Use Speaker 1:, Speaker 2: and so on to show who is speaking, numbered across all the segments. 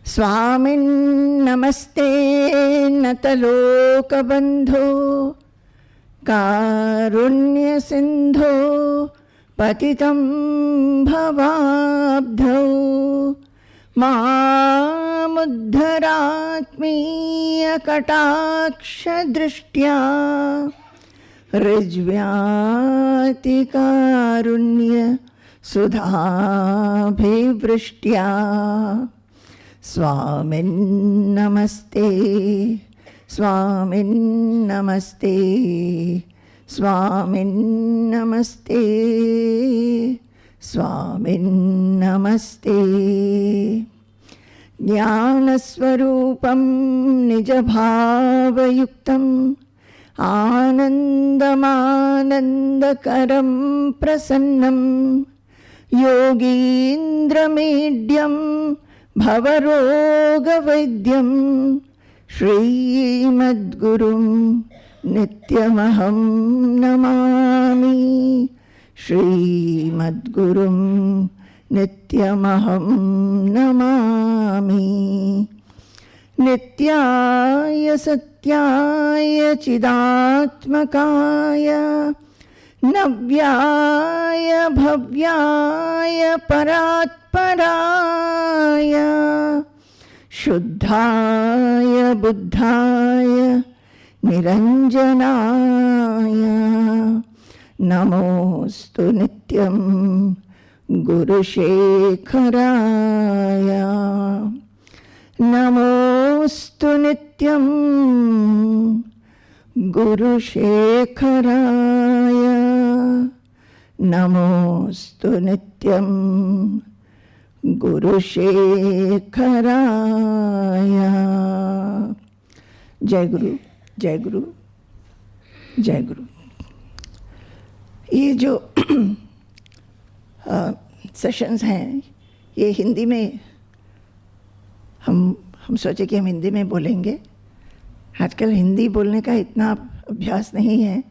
Speaker 1: स्वामिन्नमस्ते नतलोकबन्धो कारुण्यसिन्धो पतितं भवाब्धौ मामुद्धरात्मीयकटाक्षदृष्ट्या ऋज्व्यातिकारुण्य सुधाभिवृष्ट्या स्वामिन्नमस्ते स्वामिन्नमस्ते स्वामिन्नमस्ते स्वामिन्नमस्ते। ज्ञानस्वरूपं निजभावयुक्तं आनन्दमानन्दकरं प्रसन्नं योगीन्द्रमीड्यं भवरोगवैद्यं श्रीमद्गुरुं नित्यमहं नमामि। श्रीमद्गुरुं नित्यमहं नमामि। नित्याय सत्याय चिदात्मकाय नव्याय भव्याय परात्पराय शुद्धाय बुद्धाय निरञ्जनाय नमोस्तु नित्यं गुरुशेखराय। नमोस्तु नित्यं गुरुशेखराय। नमोस्तु नित्यं गुरुशेखराय। जय गुरु, जय गुरु, जय गुरु। ये जो सेशंस हैं ये हिंदी में हम सोचे कि हम हिंदी में बोलेंगे। आजकल हिंदी बोलने का इतना अभ्यास नहीं है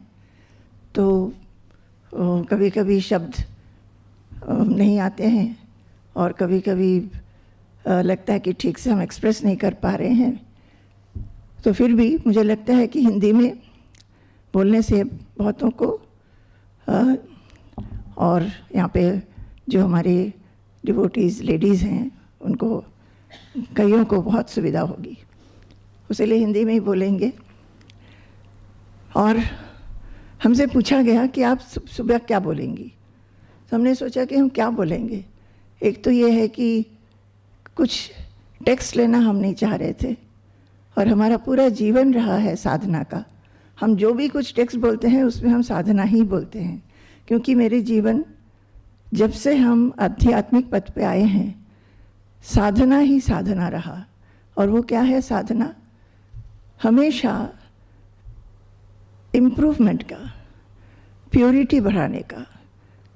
Speaker 1: तो कभी कभी शब्द नहीं आते हैं और कभी कभी लगता है कि ठीक से हम एक्सप्रेस नहीं कर पा रहे हैं। तो फिर भी मुझे लगता है कि हिंदी में बोलने से बहुतों को और यहाँ पे जो हमारे डिवोटीज़ लेडीज़ हैं उनको कईयों को बहुत सुविधा होगी, इसलिए हिंदी में ही बोलेंगे। और हमसे पूछा गया कि आप सुबह क्या बोलेंगी, तो हमने सोचा कि हम क्या बोलेंगे। एक तो ये है कि कुछ टेक्स्ट लेना हम नहीं चाह रहे थे और हमारा पूरा जीवन रहा है साधना का। हम जो भी कुछ टेक्स्ट बोलते हैं उसमें हम साधना ही बोलते हैं, क्योंकि मेरे जीवन जब से हम आध्यात्मिक पथ पे आए हैं साधना ही साधना रहा। और वो क्या है साधना? हमेशा इम्प्रूवमेंट का, प्योरिटी बढ़ाने का,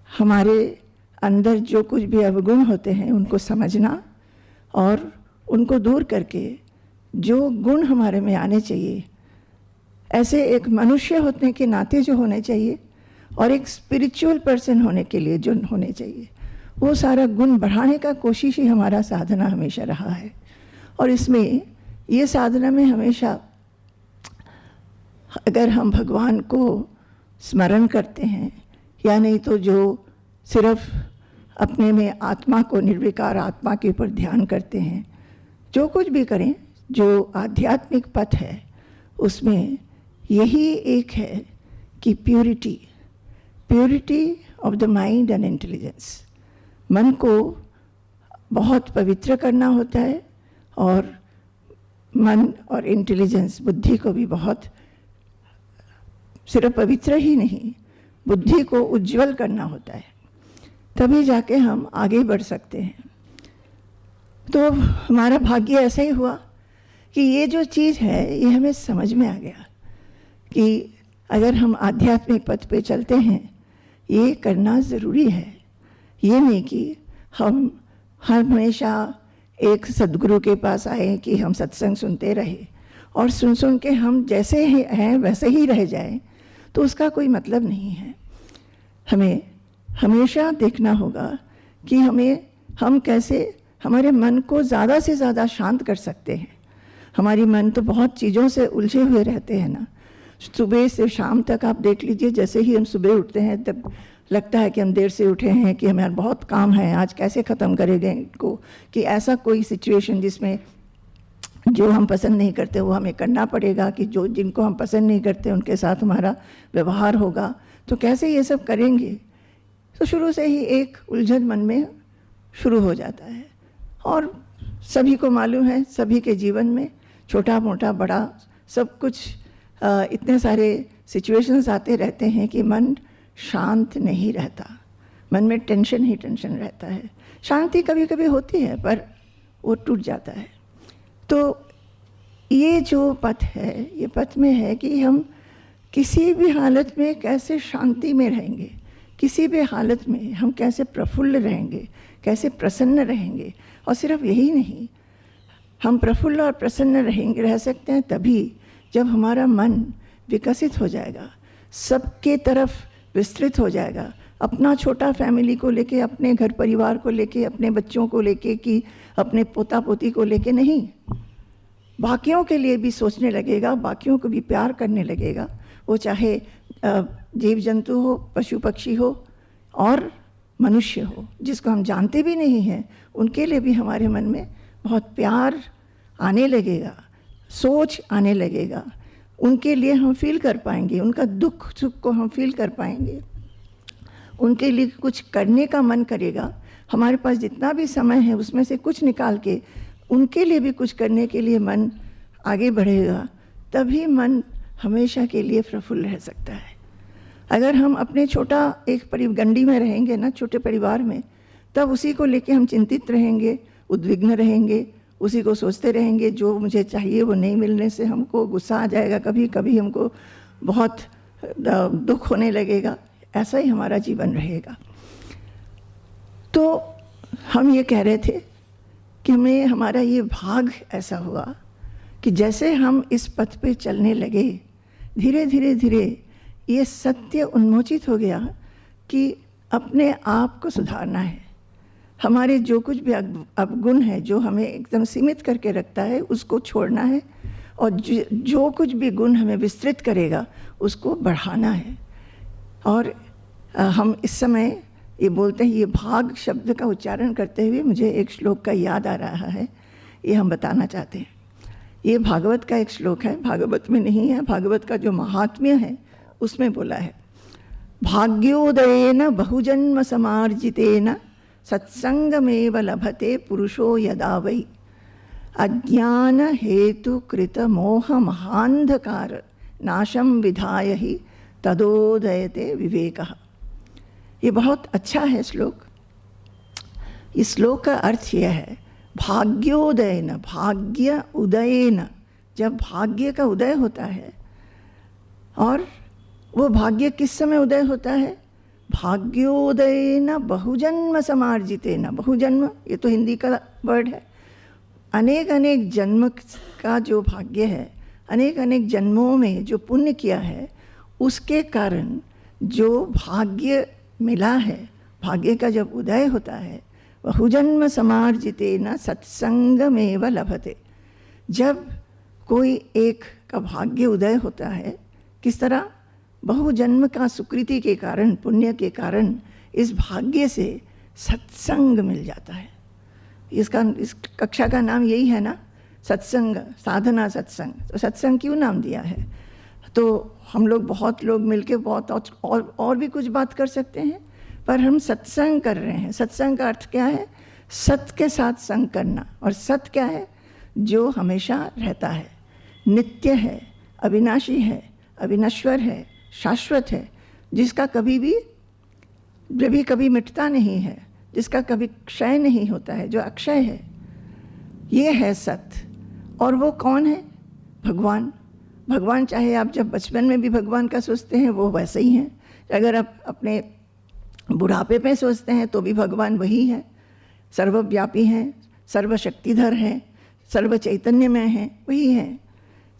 Speaker 1: हमारे अंदर जो कुछ भी अवगुण होते हैं उनको समझना और उनको दूर करके जो गुण हमारे में आने चाहिए, ऐसे एक मनुष्य होने के नाते जो होने चाहिए और एक स्पिरिचुअल पर्सन होने के लिए जो होने चाहिए, वो सारा गुण बढ़ाने का कोशिश ही हमारा साधना हमेशा रहा है। और इसमें ये साधना में हमेशा अगर हम भगवान को स्मरण करते हैं या नहीं तो जो सिर्फ अपने में आत्मा को, निर्विकार आत्मा के ऊपर ध्यान करते हैं, जो कुछ भी करें जो आध्यात्मिक पथ है उसमें यही एक है कि purity of the mind and intelligence. मन को बहुत पवित्र करना होता है और मन और इंटेलिजेंस, बुद्धि को भी बहुत, सिर्फ पवित्र ही नहीं, बुद्धि को उज्जवल करना होता है, तभी जाके हम आगे बढ़ सकते हैं। तो हमारा भाग्य ऐसा ही हुआ कि ये जो चीज़ है ये हमें समझ में आ गया कि अगर हम आध्यात्मिक पथ पे चलते हैं ये करना ज़रूरी है। ये नहीं कि हम हमेशा एक सद्गुरु के पास आए कि हम सत्संग सुनते रहे और सुन के हम जैसे ही हैं वैसे ही रह जाएं, तो उसका कोई मतलब नहीं है। हमें हमेशा देखना होगा कि हम कैसे हमारे मन को ज़्यादा से ज़्यादा शांत कर सकते हैं। हमारी मन तो बहुत चीज़ों से उलझे हुए रहते हैं ना। सुबह से शाम तक आप देख लीजिए, जैसे ही हम सुबह उठते हैं तब लगता है कि हम देर से उठे हैं, कि हमारा बहुत काम है, आज कैसे ख़त्म करेंगे इनको, कि ऐसा कोई सिचुएशन जिसमें जो हम पसंद नहीं करते वो हमें करना पड़ेगा, कि जो जिनको हम पसंद नहीं करते उनके साथ हमारा व्यवहार होगा, तो कैसे ये सब करेंगे। तो शुरू से ही एक उलझन मन में शुरू हो जाता है। और सभी को मालूम है, सभी के जीवन में छोटा मोटा बड़ा सब कुछ इतने सारे सिचुएशंस आते रहते हैं कि मन शांत नहीं रहता, मन में टेंशन ही टेंशन रहता है। शांति कभी कभी होती है पर वो टूट जाता है। तो ये जो पथ है, ये पथ में है कि हम किसी भी हालत में कैसे शांति में रहेंगे, किसी भी हालत में हम कैसे प्रफुल्ल रहेंगे, कैसे प्रसन्न रहेंगे। और सिर्फ यही नहीं, हम प्रफुल्ल और प्रसन्न रहेंगे, रह सकते हैं तभी जब हमारा मन विकसित हो जाएगा, सबके तरफ विस्तृत हो जाएगा, अपना छोटा फैमिली को लेके, अपने घर परिवार को लेके, अपने बच्चों को लेके, कि अपने पोता पोती को लेके नहीं, बाकियों के लिए भी सोचने लगेगा, बाकियों को भी प्यार करने लगेगा। वो चाहे जीव जंतु हो, पशु पक्षी हो और मनुष्य हो, जिसको हम जानते भी नहीं हैं, उनके लिए भी हमारे मन में बहुत प्यार आने लगेगा, सोच आने लगेगा। उनके लिए हम फील कर पाएंगे, उनका दुख सुख को हम फील कर पाएंगे, उनके लिए कुछ करने का मन करेगा। हमारे पास जितना भी समय है उसमें से कुछ निकाल के उनके लिए भी कुछ करने के लिए मन आगे बढ़ेगा, तभी मन हमेशा के लिए प्रफुल्ल रह सकता है। अगर हम अपने छोटा एक गंडी में रहेंगे ना, छोटे परिवार में, तब उसी को लेके हम चिंतित रहेंगे, उद्विग्न रहेंगे, उसी को सोचते रहेंगे, जो मुझे चाहिए वो नहीं मिलने से हमको गुस्सा आ जाएगा, कभी कभी हमको बहुत दुख होने लगेगा। ऐसा ही हमारा जीवन रहेगा। तो हम ये कह रहे थे कि हमें हमारा ये भाग ऐसा हुआ कि जैसे हम इस पथ पे चलने लगे, धीरे धीरे धीरे ये सत्य उन्मोचित हो गया कि अपने आप को सुधारना है। हमारे जो कुछ भी अवगुण है, जो हमें एकदम सीमित करके रखता है, उसको छोड़ना है, और जो कुछ भी गुण हमें विस्तृत करेगा उसको बढ़ाना है। और हम इस समय ये बोलते हैं, ये भाग शब्द का उच्चारण करते हुए मुझे एक श्लोक का याद आ रहा है, ये हम बताना चाहते हैं। ये भागवत का एक श्लोक है, भागवत में नहीं है, भागवत का जो महात्म्य है उसमें बोला है, भाग्योदयेन बहुजन्म समार्जितेन सत्संगमेव लभते पुरुषो यदा वै अज्ञान हेतु कृत मोह महांधकार नाशम विधाय ही तदोदयते विवेकः। ये बहुत अच्छा है श्लोक। इस श्लोक का अर्थ यह है, भाग्योदयन, भाग्य उदयन, जब भाग्य का उदय होता है, और वो भाग्य किस समय उदय होता है, भाग्योदयन बहुजन्म समार्जितेन। बहुजन्म ये तो हिंदी का वर्ड है, अनेक अनेक जन्म का जो भाग्य है, अनेक अनेक जन्मों में जो पुण्य किया है, उसके कारण जो भाग्य मिला है, भाग्य का जब उदय होता है, बहुजन्म समार्जितेन सत्संगमेव लभते। जब कोई एक का भाग्य उदय होता है, किस तरह, बहुजन्म का सुकृति के कारण, पुण्य के कारण इस भाग्य से सत्संग मिल जाता है। इस कक्षा का नाम यही है ना, सत्संग, साधना सत्संग। तो सत्संग क्यों नाम दिया है? तो हम लोग बहुत लोग मिलके बहुत और भी कुछ बात कर सकते हैं, पर हम सत्संग कर रहे हैं। सत्संग का अर्थ क्या है? सत्य के साथ संग करना। और सत्य क्या है? जो हमेशा रहता है, नित्य है, अविनाशी है, अविनश्वर है, शाश्वत है, जिसका कभी मिटता नहीं है, जिसका कभी क्षय नहीं होता है, जो अक्षय है, ये है सत्य। और वो कौन है? भगवान। भगवान चाहे आप जब बचपन में भी भगवान का सोचते हैं वो वैसे ही हैं, अगर आप अपने बुढ़ापे पे सोचते हैं तो भी भगवान वही है, सर्वव्यापी हैं, सर्वशक्तिधर हैं, सर्व चैतन्यमय हैं, वही हैं।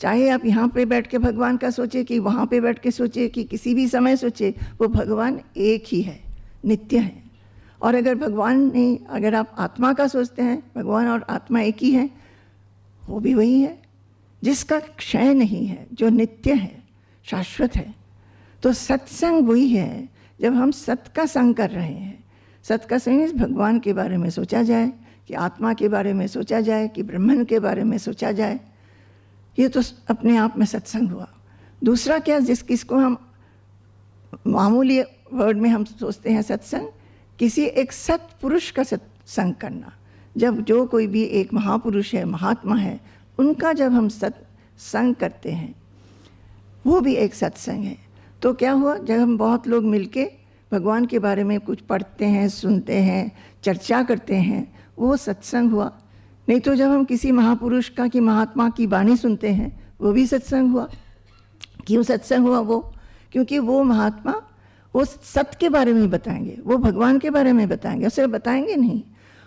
Speaker 1: चाहे आप यहाँ पे बैठ के भगवान का सोचे कि वहाँ पे बैठ के सोचे कि किसी भी समय सोचे, वो भगवान एक ही है, नित्य है। और अगर भगवान नहीं, अगर आप आत्मा का सोचते हैं, भगवान और आत्मा एक ही है, वो भी वही है जिसका क्षय नहीं है, जो नित्य है, शाश्वत है। तो सत्संग वही है जब हम सत का संग कर रहे हैं। सत का संग भगवान के बारे में सोचा जाए, कि आत्मा के बारे में सोचा जाए, कि ब्रह्मन के बारे में सोचा जाए, ये तो अपने आप में सत्संग हुआ। दूसरा क्या, किसको हम मामूली वर्ड में हम सोचते हैं सत्संग, किसी एक सत पुरुष का सत्संग करना। जब जो कोई भी एक महापुरुष है, महात्मा है, उनका जब हम सत्संग करते हैं, वो भी एक सत्संग है। तो क्या हुआ, जब हम बहुत लोग मिलके भगवान के बारे में कुछ पढ़ते हैं, सुनते हैं, चर्चा करते हैं, वो सत्संग हुआ। नहीं तो जब हम किसी महापुरुष का, कि महात्मा की वाणी सुनते हैं, वो भी सत्संग हुआ। क्यों सत्संग हुआ वो? क्योंकि वो महात्मा वो सत्य के बारे में बताएंगे, वो भगवान के बारे में बताएंगे, सिर्फ बताएंगे नहीं,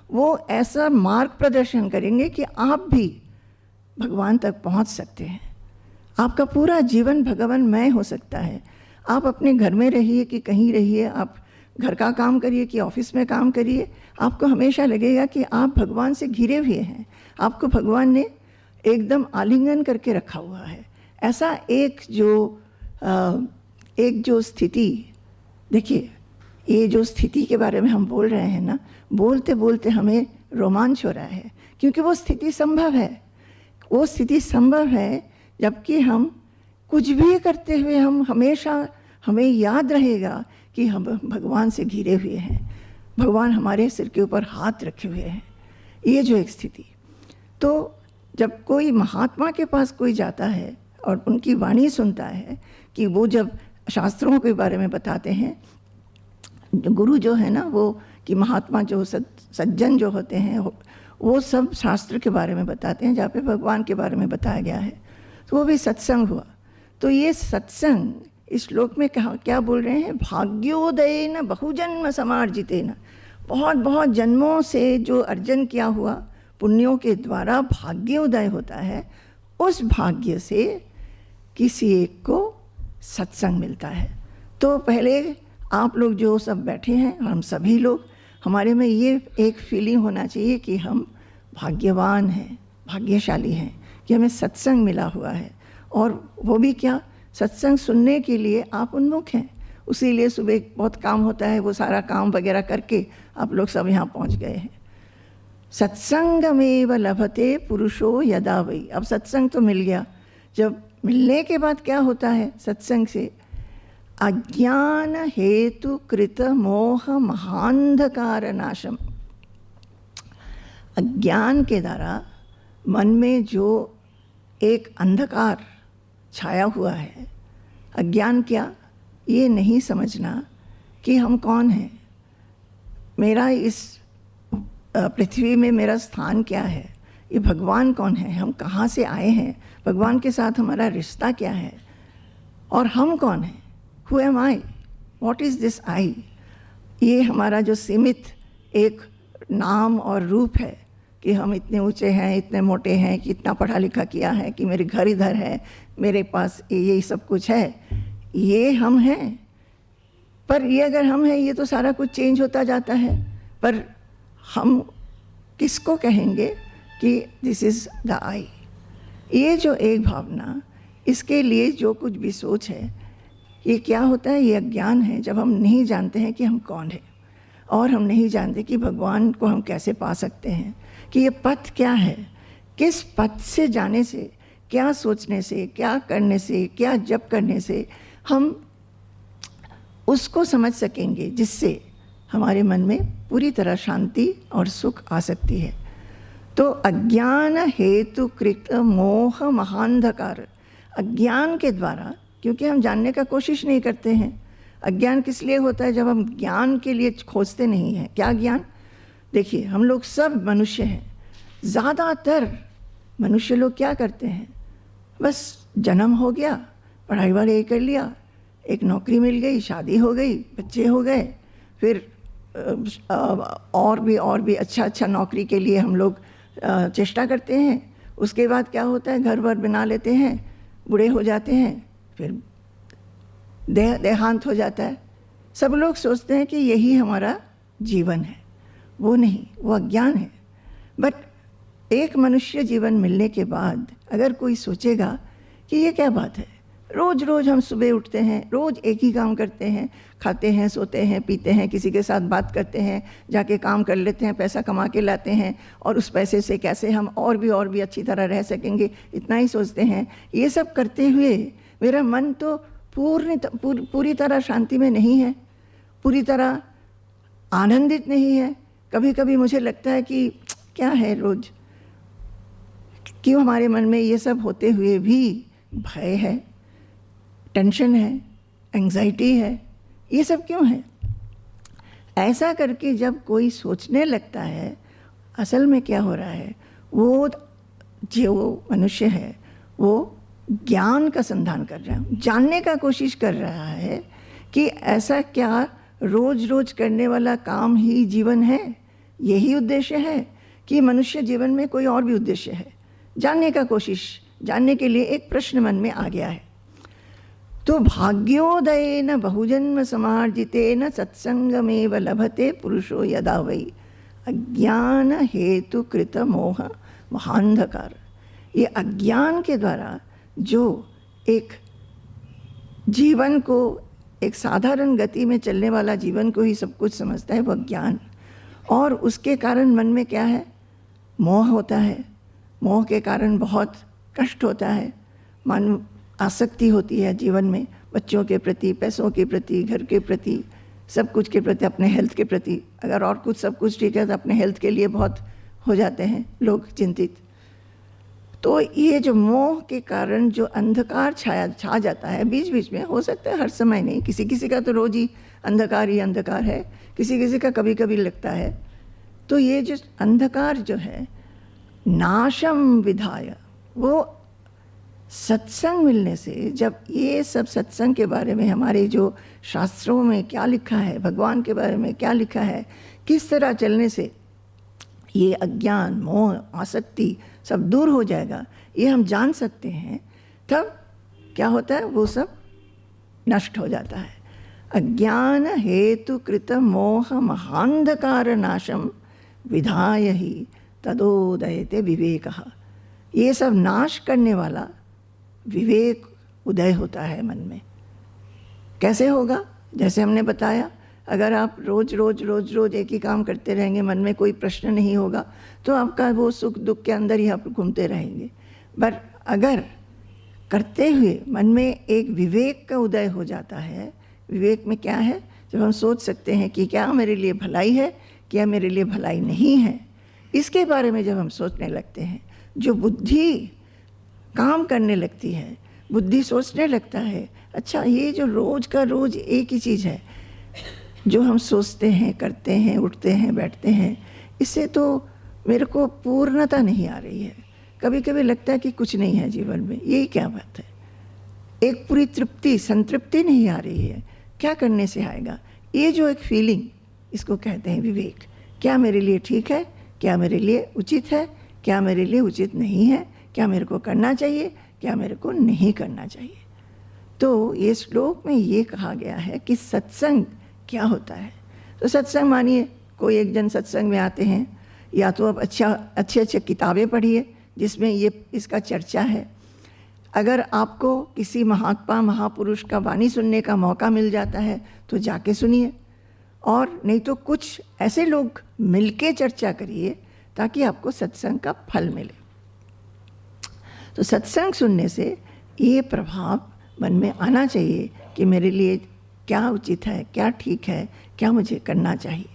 Speaker 1: वो ऐसा मार्ग प्रदर्शन करेंगे कि आप भी भगवान तक पहुंच सकते हैं। आपका पूरा जीवन भगवानमय हो सकता है। आप अपने घर में रहिए कि कहीं रहिए, आप घर का काम करिए कि ऑफिस में काम करिए, आपको हमेशा लगेगा कि आप भगवान से घिरे हुए हैं। आपको भगवान ने एकदम आलिंगन करके रखा हुआ है। ऐसा एक जो स्थिति, देखिए ये जो स्थिति के बारे में हम बोल रहे हैं ना, बोलते बोलते हमें रोमांच हो रहा है, क्योंकि वो स्थिति संभव है। वो स्थिति संभव है जबकि हम कुछ भी करते हुए हम हमेशा, हमें याद रहेगा कि हम भगवान से घिरे हुए हैं, भगवान हमारे सिर के ऊपर हाथ रखे हुए हैं। ये जो एक स्थिति, तो जब कोई महात्मा के पास कोई जाता है और उनकी वाणी सुनता है, कि वो जब शास्त्रों के बारे में बताते हैं, गुरु जो है ना वो, कि महात्मा जो सज्जन जो होते हैं, वो सब शास्त्र के बारे में बताते हैं, जहाँ पे भगवान के बारे में बताया गया है, तो वो भी सत्संग हुआ। तो ये सत्संग इस श्लोक में क्या बोल रहे हैं, भाग्योदयेन बहुजन्म समार्जितेन, बहुत बहुत जन्मों से जो अर्जन किया हुआ पुण्यों के द्वारा भाग्योदय होता है, उस भाग्य से किसी एक को सत्संग मिलता है। तो पहले आप लोग जो सब बैठे हैं, हम सभी लोग, हमारे में ये एक फीलिंग होना चाहिए कि हम भाग्यवान हैं, भाग्यशाली हैं, कि हमें सत्संग मिला हुआ है। और वो भी क्या, सत्संग सुनने के लिए आप उन्मुख हैं। उसी लिए सुबह बहुत काम होता है, वो सारा काम वगैरह करके आप लोग सब यहाँ पहुँच गए हैं। सत्संगमेव लभते पुरुषो यदा वै। अब सत्संग तो मिल गया, जब मिलने के बाद क्या होता है सत्संग से, अज्ञान हेतु कृत मोह महांधकार नाशम। अज्ञान के द्वारा मन में जो एक अंधकार छाया हुआ है, अज्ञान क्या, ये नहीं समझना कि हम कौन हैं, मेरा इस पृथ्वी में मेरा स्थान क्या है, ये भगवान कौन है, हम कहाँ से आए हैं, भगवान के साथ हमारा रिश्ता क्या है, और हम कौन हैं, who am I, what is this I. ये हमारा जो सीमित एक नाम और रूप है, कि हम इतने ऊंचे हैं, इतने मोटे हैं, कि इतना पढ़ा लिखा किया है, कि मेरे घर इधर है, मेरे पास ये सब कुछ है, ये हम हैं। पर ये अगर हम हैं, ये तो सारा कुछ चेंज होता जाता है। पर हम किसको कहेंगे कि दिस इज़ द आई। ये जो एक भावना, इसके लिए जो कुछ भी सोच है, ये क्या होता है, ये अज्ञान है। जब हम नहीं जानते हैं कि हम कौन हैं, और हम नहीं जानते कि भगवान को हम कैसे पा सकते हैं, कि ये पथ क्या है, किस पथ से जाने से, क्या सोचने से, क्या करने से, क्या जप करने से हम उसको समझ सकेंगे, जिससे हमारे मन में पूरी तरह शांति और सुख आ सकती है। तो अज्ञान हेतु कृत मोह महांधकार, अज्ञान के द्वारा, क्योंकि हम जानने का कोशिश नहीं करते हैं। अज्ञान किस लिए होता है, जब हम ज्ञान के लिए खोजते नहीं हैं। क्या ज्ञान, देखिए हम लोग सब मनुष्य हैं, ज़्यादातर मनुष्य लोग क्या करते हैं, बस जन्म हो गया, पढ़ाई वढ़ाई कर लिया, एक नौकरी मिल गई, शादी हो गई, बच्चे हो गए, फिर और भी अच्छा नौकरी के लिए हम लोग चेष्टा करते हैं। उसके बाद क्या होता है, घर वर बना लेते हैं, बूढ़े हो जाते हैं, फिर देहांत हो जाता है। सब लोग सोचते हैं कि यही हमारा जीवन है, वो नहीं, वो अज्ञान है। बट एक मनुष्य जीवन मिलने के बाद अगर कोई सोचेगा कि ये क्या बात है, रोज़ रोज़ हम सुबह उठते हैं, रोज़ एक ही काम करते हैं, खाते हैं, सोते हैं, पीते हैं, किसी के साथ बात करते हैं, जाके काम कर लेते हैं, पैसा कमा के लाते हैं, और उस पैसे से कैसे हम और भी अच्छी तरह रह सकेंगे, इतना ही सोचते हैं। ये सब करते हुए मेरा मन तो पूरी तरह शांति में नहीं है, पूरी तरह आनंदित नहीं है। कभी कभी मुझे लगता है कि क्या है, रोज़ क्यों हमारे मन में ये सब होते हुए भी भय है, टेंशन है, एंजाइटी है, ये सब क्यों है? ऐसा करके जब कोई सोचने लगता है, असल में क्या हो रहा है, वो जो मनुष्य है वो ज्ञान का संधान कर रहा है, जानने का कोशिश कर रहा है कि ऐसा क्या रोज रोज करने वाला काम ही जीवन है, यही उद्देश्य है कि मनुष्य जीवन में कोई और भी उद्देश्य है। जानने का कोशिश, जानने के लिए एक प्रश्न मन में आ गया है। तो भाग्योदयेन बहुजन्म समार्जितेन सत्संगमेव लभते पुरुषो यदा वै अज्ञान हेतु कृत मोह महांधकार। ये अज्ञान के द्वारा जो एक जीवन को, एक साधारण गति में चलने वाला जीवन को ही सब कुछ समझता है, वह ज्ञान, और उसके कारण मन में क्या है, मोह होता है। मोह के कारण बहुत कष्ट होता है, मन आसक्ति होती है जीवन में, बच्चों के प्रति, पैसों के प्रति, घर के प्रति, सब कुछ के प्रति, अपने हेल्थ के प्रति। अगर और कुछ सब कुछ ठीक है तो अपने हेल्थ के लिए बहुत हो जाते हैं लोग चिंतित। तो ये जो मोह के कारण जो अंधकार छा जाता है बीच बीच में, हो सकता है हर समय नहीं, किसी किसी का तो रोज ही अंधकार है, किसी किसी का कभी कभी लगता है। तो ये जो अंधकार जो है, नाशम विधाय, वो सत्संग मिलने से, जब ये सब सत्संग के बारे में हमारे जो शास्त्रों में क्या लिखा है, भगवान के बारे में क्या लिखा है, किस तरह चलने से ये अज्ञान, मोह, आसक्ति सब दूर हो जाएगा, ये हम जान सकते हैं, तब क्या होता है, वो सब नष्ट हो जाता है। अज्ञान हेतु कृत मोह महांधकार नाशम विधाय ही तदोदयते विवेकः। ये सब नाश करने वाला विवेक उदय होता है मन में। कैसे होगा? जैसे हमने बताया, अगर आप रोज रोज एक ही काम करते रहेंगे, मन में कोई प्रश्न नहीं होगा, तो आपका वो सुख दुख के अंदर ही आप घूमते रहेंगे। पर अगर करते हुए मन में एक विवेक का उदय हो जाता है, विवेक में क्या है, जब हम सोच सकते हैं कि क्या मेरे लिए भलाई है, क्या मेरे लिए भलाई नहीं है, इसके बारे में जब हम सोचने लगते हैं, जो बुद्धि काम करने लगती है, बुद्धि सोचने लगता है, अच्छा ये जो रोज का रोज एक ही चीज़ है, जो हम सोचते हैं, करते हैं, उठते हैं, बैठते हैं, इससे तो मेरे को पूर्णता नहीं आ रही है। कभी कभी लगता है कि कुछ नहीं है जीवन में, यही क्या बात है, एक पूरी तृप्ति, संतृप्ति नहीं आ रही है, क्या करने से आएगा? ये जो एक फीलिंग, इसको कहते हैं विवेक। क्या मेरे लिए ठीक है, क्या मेरे लिए उचित है, क्या मेरे लिए उचित नहीं है, क्या मेरे को करना चाहिए, क्या मेरे को नहीं करना चाहिए। तो ये श्लोक में ये कहा गया है कि सत्संग क्या होता है। तो सत्संग मानिए कोई एक जन सत्संग में आते हैं, या तो आप अच्छे किताबें पढ़िए जिसमें ये इसका चर्चा है। अगर आपको किसी महात्मा महापुरुष का वाणी सुनने का मौका मिल जाता है तो जाके सुनिए, और नहीं तो कुछ ऐसे लोग मिलके चर्चा करिए ताकि आपको सत्संग का फल मिले। तो सत्संग सुनने से ये प्रभाव मन में आना चाहिए कि मेरे लिए क्या उचित है, क्या ठीक है, क्या मुझे करना चाहिए।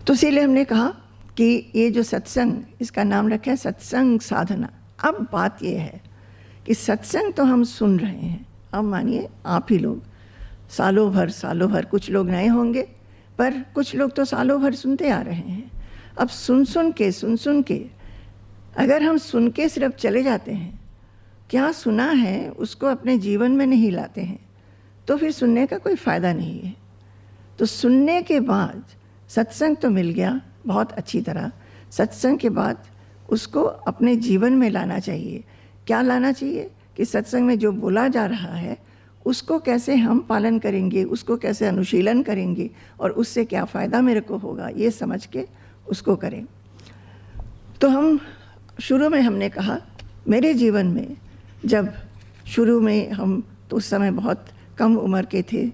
Speaker 1: तो इसीलिए हमने कहा कि ये जो सत्संग, इसका नाम रखा है सत्संग साधना। अब बात ये है कि सत्संग तो हम सुन रहे हैं, अब मानिए आप ही लोग सालों भर, कुछ लोग नए होंगे पर कुछ लोग तो सालों भर सुनते आ रहे हैं। अब सुन के अगर हम सुन के सिर्फ चले जाते हैं, क्या सुना है उसको अपने जीवन में नहीं लाते हैं, तो फिर सुनने का कोई फ़ायदा नहीं है। तो सुनने के बाद सत्संग तो मिल गया बहुत अच्छी तरह, सत्संग के बाद उसको अपने जीवन में लाना चाहिए। क्या लाना चाहिए कि सत्संग में जो बोला जा रहा है उसको कैसे हम पालन करेंगे, उसको कैसे अनुशीलन करेंगे और उससे क्या फ़ायदा मेरे को होगा, ये समझ के उसको करें। तो हम शुरू में हमने कहा, मेरे जीवन में जब शुरू में हम तो उस समय बहुत कम उम्र के थे,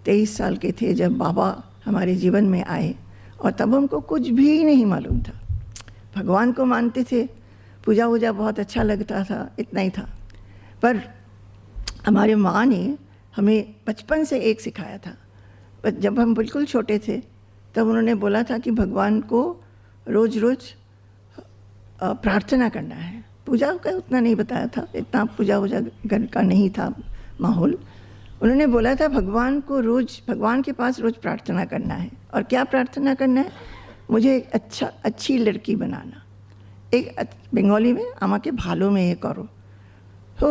Speaker 1: 23 साल के थे जब बाबा हमारे जीवन में आए, और तब हमको कुछ भी नहीं मालूम था। भगवान को मानते थे, पूजा वूजा बहुत अच्छा लगता था, इतना ही था। पर हमारे माँ ने हमें बचपन से एक सिखाया था। पर जब हम बिल्कुल छोटे थे तब उन्होंने बोला था कि भगवान को रोज़ रोज़ प्रार्थना करना है। पूजा का उतना नहीं बताया था, इतना पूजा वूजा घर का नहीं था माहौल। उन्होंने बोला था भगवान को रोज़, भगवान के पास रोज़ प्रार्थना करना है। और क्या प्रार्थना करना है? मुझे एक अच्छी लड़की बनाना। एक बंगाली में আমাকে ভালো মেয়ে करो। तो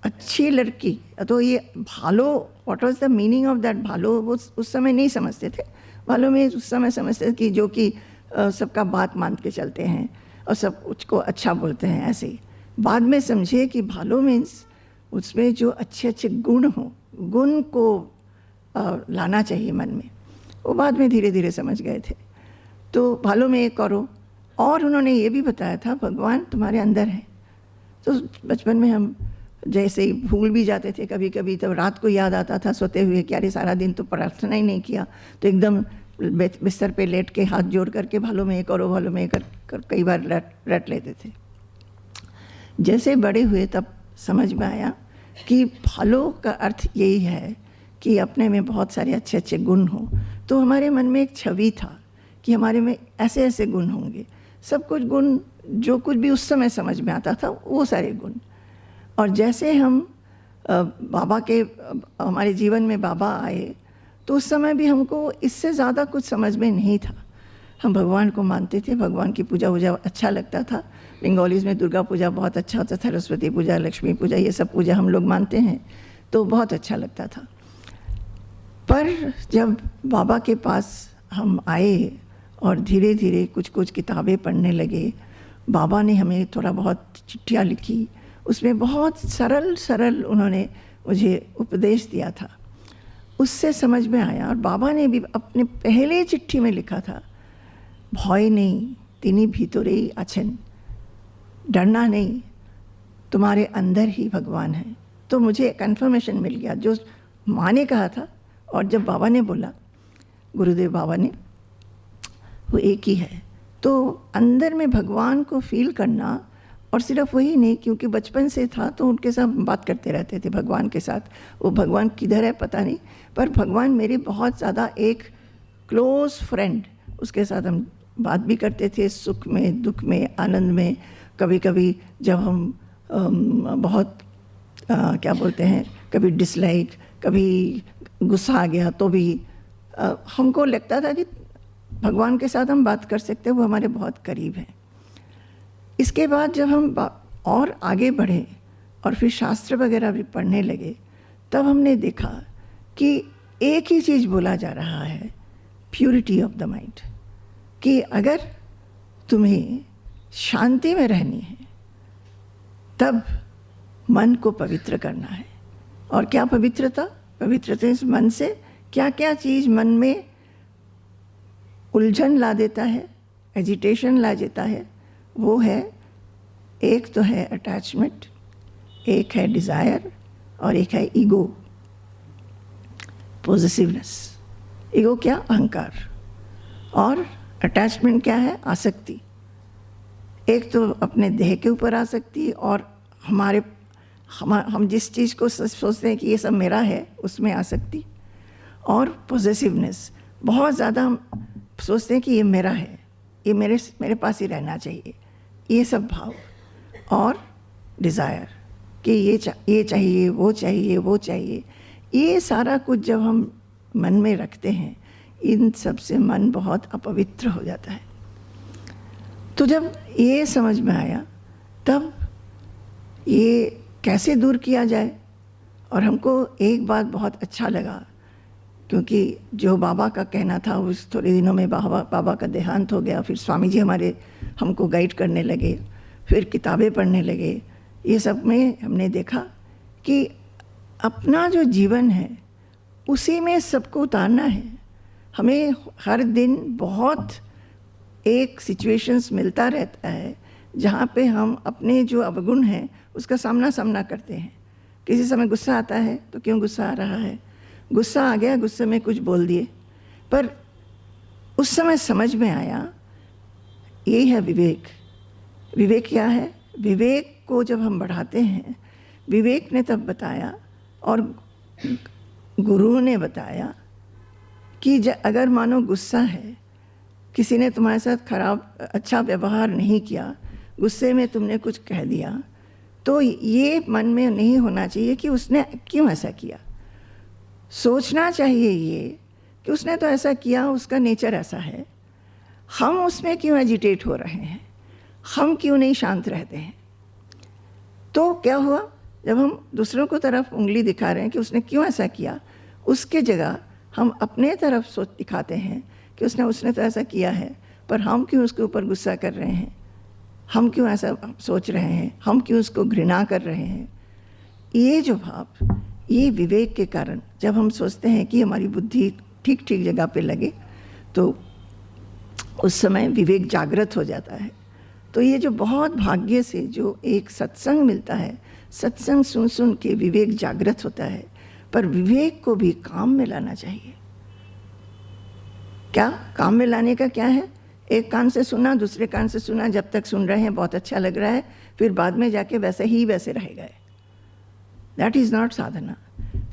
Speaker 1: अच्छी लड़की, तो ये भालो, what was the meaning of that भालो, वो उस समय नहीं समझते थे। भालो में उस समय समझते थे कि जो कि सबका बात मान के चलते हैं और सब उसको अच्छा बोलते हैं, ऐसे ही। बाद में समझे कि भालो मीन्स उसमें जो अच्छे अच्छे गुण हों, गुण को लाना चाहिए मन में। वो बाद में धीरे धीरे समझ गए थे। तो भालो में एक करो। और उन्होंने ये भी बताया था भगवान तुम्हारे अंदर है। तो बचपन में हम जैसे ही भूल भी जाते थे कभी कभी, तब रात को याद आता था सोते हुए कि अरे सारा दिन तो प्रार्थना ही नहीं किया, तो एकदम बिस्तर पे लेट के हाथ जोड़ करके भालो में करो, भालो में कर कई बार रट लेते थे। जैसे बड़े हुए तब समझ में आया कि भालो का अर्थ यही है कि अपने में बहुत सारे अच्छे अच्छे गुण हों। तो हमारे मन में एक छवि था कि हमारे में ऐसे ऐसे गुण होंगे, सब कुछ गुण, जो कुछ भी उस समय समझ में आता था वो सारे गुण। और जैसे हम बाबा के, हमारे जीवन में बाबा आए, तो उस समय भी हमको इससे ज़्यादा कुछ समझ में नहीं था। हम भगवान को मानते थे, भगवान की पूजा वूजा अच्छा लगता था। बंगालीज़ में दुर्गा पूजा बहुत अच्छा होता था, सरस्वती पूजा, लक्ष्मी पूजा, ये सब पूजा हम लोग मानते हैं, तो बहुत अच्छा लगता था। पर जब बाबा के पास हम आए और धीरे धीरे कुछ कुछ किताबें पढ़ने लगे, बाबा ने हमें थोड़ा बहुत चिट्ठियाँ लिखी, उसमें बहुत सरल सरल उन्होंने मुझे उपदेश दिया था। उससे समझ में आया। और बाबा ने भी अपने पहले चिट्ठी में लिखा था, भय नहीं, तिनी भीतरेई आछेन, डरना नहीं, तुम्हारे अंदर ही भगवान है। तो मुझे कन्फर्मेशन मिल गया जो माँ ने कहा था और जब बाबा ने बोला, गुरुदेव बाबा ने, वो एक ही है। तो अंदर में भगवान को फील करना, और सिर्फ वही नहीं, क्योंकि बचपन से था तो उनके साथ बात करते रहते थे भगवान के साथ। वो भगवान किधर है पता नहीं, पर भगवान मेरे बहुत ज़्यादा एक क्लोज फ्रेंड, उसके साथ हम बात भी करते थे, सुख में, दुख में, आनंद में। कभी कभी जब हम बहुत क्या बोलते हैं, कभी डिसलाइक, कभी गुस्सा आ गया, तो भी हमको लगता था कि भगवान के साथ हम बात कर सकते हैं, वो हमारे बहुत करीब हैं। इसके बाद जब हम और आगे बढ़े और फिर शास्त्र वगैरह भी पढ़ने लगे, तब हमने देखा कि एक ही चीज़ बोला जा रहा है, प्योरिटी ऑफ द माइंड, कि अगर तुम्हें शांति में रहनी है तब मन को पवित्र करना है। और क्या पवित्रता? पवित्रता इस मन से क्या क्या चीज़ मन में उलझन ला देता है, एजिटेशन ला देता है, वो है, एक तो है अटैचमेंट, एक है डिज़ायर, और एक है ईगो, पॉजिटिवनेस। ईगो क्या? अहंकार। और अटैचमेंट क्या है? आसक्ति। एक तो अपने देह के ऊपर आसक्ति, और हम जिस चीज़ को सोचते हैं कि ये सब मेरा है, उसमें आसक्ति। और पॉजिटिवनेस, बहुत ज़्यादा हम सोचते हैं कि ये मेरा है, ये मेरे पास ही रहना चाहिए, ये सब भाव। और डिज़ायर, कि ये चाहिए, वो चाहिए, वो चाहिए। ये सारा कुछ जब हम मन में रखते हैं, इन सब से मन बहुत अपवित्र हो जाता है। तो जब ये समझ में आया, तब ये कैसे दूर किया जाए। और हमको एक बात बहुत अच्छा लगा, क्योंकि जो बाबा का कहना था, उस थोड़े दिनों में बाबा का देहांत हो गया। फिर स्वामी जी हमारे हमको गाइड करने लगे, फिर किताबें पढ़ने लगे। ये सब में हमने देखा कि अपना जो जीवन है उसी में सबको उतारना है। हमें हर दिन बहुत एक सिचुएशंस मिलता रहता है जहाँ पे हम अपने जो अवगुण हैं उसका सामना करते हैं। किसी समय गुस्सा आता है तो क्यों गुस्सा आ रहा है, गुस्सा आ गया, गुस्से में कुछ बोल दिए, पर उस समय समझ में आया ये है विवेक। विवेक क्या है? विवेक को जब हम बढ़ाते हैं, विवेक ने तब बताया और गुरु ने बताया कि अगर मानो गुस्सा है, किसी ने तुम्हारे साथ खराब अच्छा व्यवहार नहीं किया, गुस्से में तुमने कुछ कह दिया, तो ये मन में नहीं होना चाहिए कि उसने क्यों ऐसा किया। सोचना चाहिए ये कि उसने तो ऐसा किया, उसका नेचर ऐसा है, हम उसमें क्यों एजिटेट हो रहे हैं, हम क्यों नहीं शांत रहते हैं। तो क्या हुआ, जब हम दूसरों को तरफ उंगली दिखा रहे हैं कि उसने क्यों ऐसा किया, उसके जगह हम अपने तरफ सोच दिखाते हैं कि उसने तो ऐसा किया है, पर हम क्यों उसके ऊपर गुस्सा कर रहे हैं, हम क्यों ऐसा सोच रहे हैं, हम क्यों उसको घृणा कर रहे हैं। ये जो भाव, ये विवेक के कारण जब हम सोचते हैं कि हमारी बुद्धि ठीक ठीक जगह पे लगे, तो उस समय विवेक जागृत हो जाता है। तो ये जो बहुत भाग्य से जो एक सत्संग मिलता है, सत्संग सुन सुन के विवेक जागृत होता है, पर विवेक को भी काम में लाना चाहिए। क्या काम में लाने का क्या है? एक कान से सुना, दूसरे कान से सुना, जब तक सुन रहे हैं बहुत अच्छा लग रहा है, फिर बाद में जाके वैसे रह गए। दैट इज़ नॉट साधना।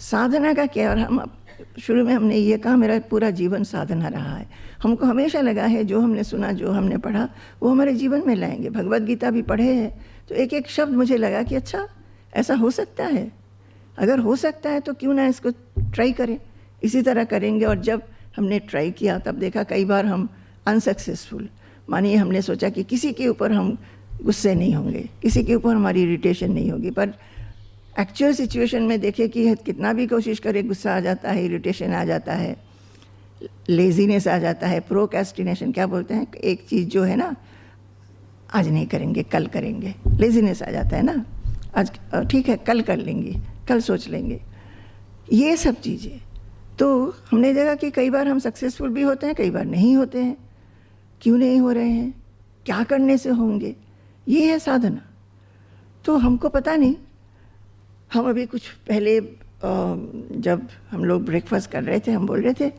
Speaker 1: साधना का क्या? और हम शुरू में हमने ये कहा मेरा पूरा जीवन साधना रहा है। हमको हमेशा लगा है जो हमने सुना, जो हमने पढ़ा, वो हमारे जीवन में लाएंगे। भगवद गीता भी पढ़े हैं तो एक एक शब्द मुझे लगा कि अच्छा ऐसा हो सकता है, अगर हो सकता है तो क्यों ना इसको ट्राई करें। इसी तरह करेंगे। और जब हमने ट्राई किया तब देखा कई बार हम अनसक्सेसफुल। मानिए हमने सोचा कि किसी के ऊपर हम गुस्से नहीं होंगे, किसी के ऊपर हमारी इरिटेशन नहीं होगी, पर एक्चुअल सिचुएशन में देखे कि कितना भी कोशिश करे गुस्सा आ जाता है, इरिटेशन आ जाता है, लेजीनेस आ जाता है, प्रोक्रेस्टिनेशन क्या बोलते हैं, एक चीज़ जो है ना आज नहीं करेंगे कल करेंगे, लेजीनेस आ जाता है ना, आज ठीक है कल कर लेंगे, कल सोच लेंगे, ये सब चीज़ें। तो हमने देखा कि कई बार हम सक्सेसफुल भी होते हैं, कई बार नहीं होते हैं। क्यों नहीं हो रहे हैं, क्या करने से होंगे, ये है साधना। तो हमको पता नहीं। हम अभी कुछ पहले जब हम लोग ब्रेकफास्ट कर रहे थे, हम बोल रहे थे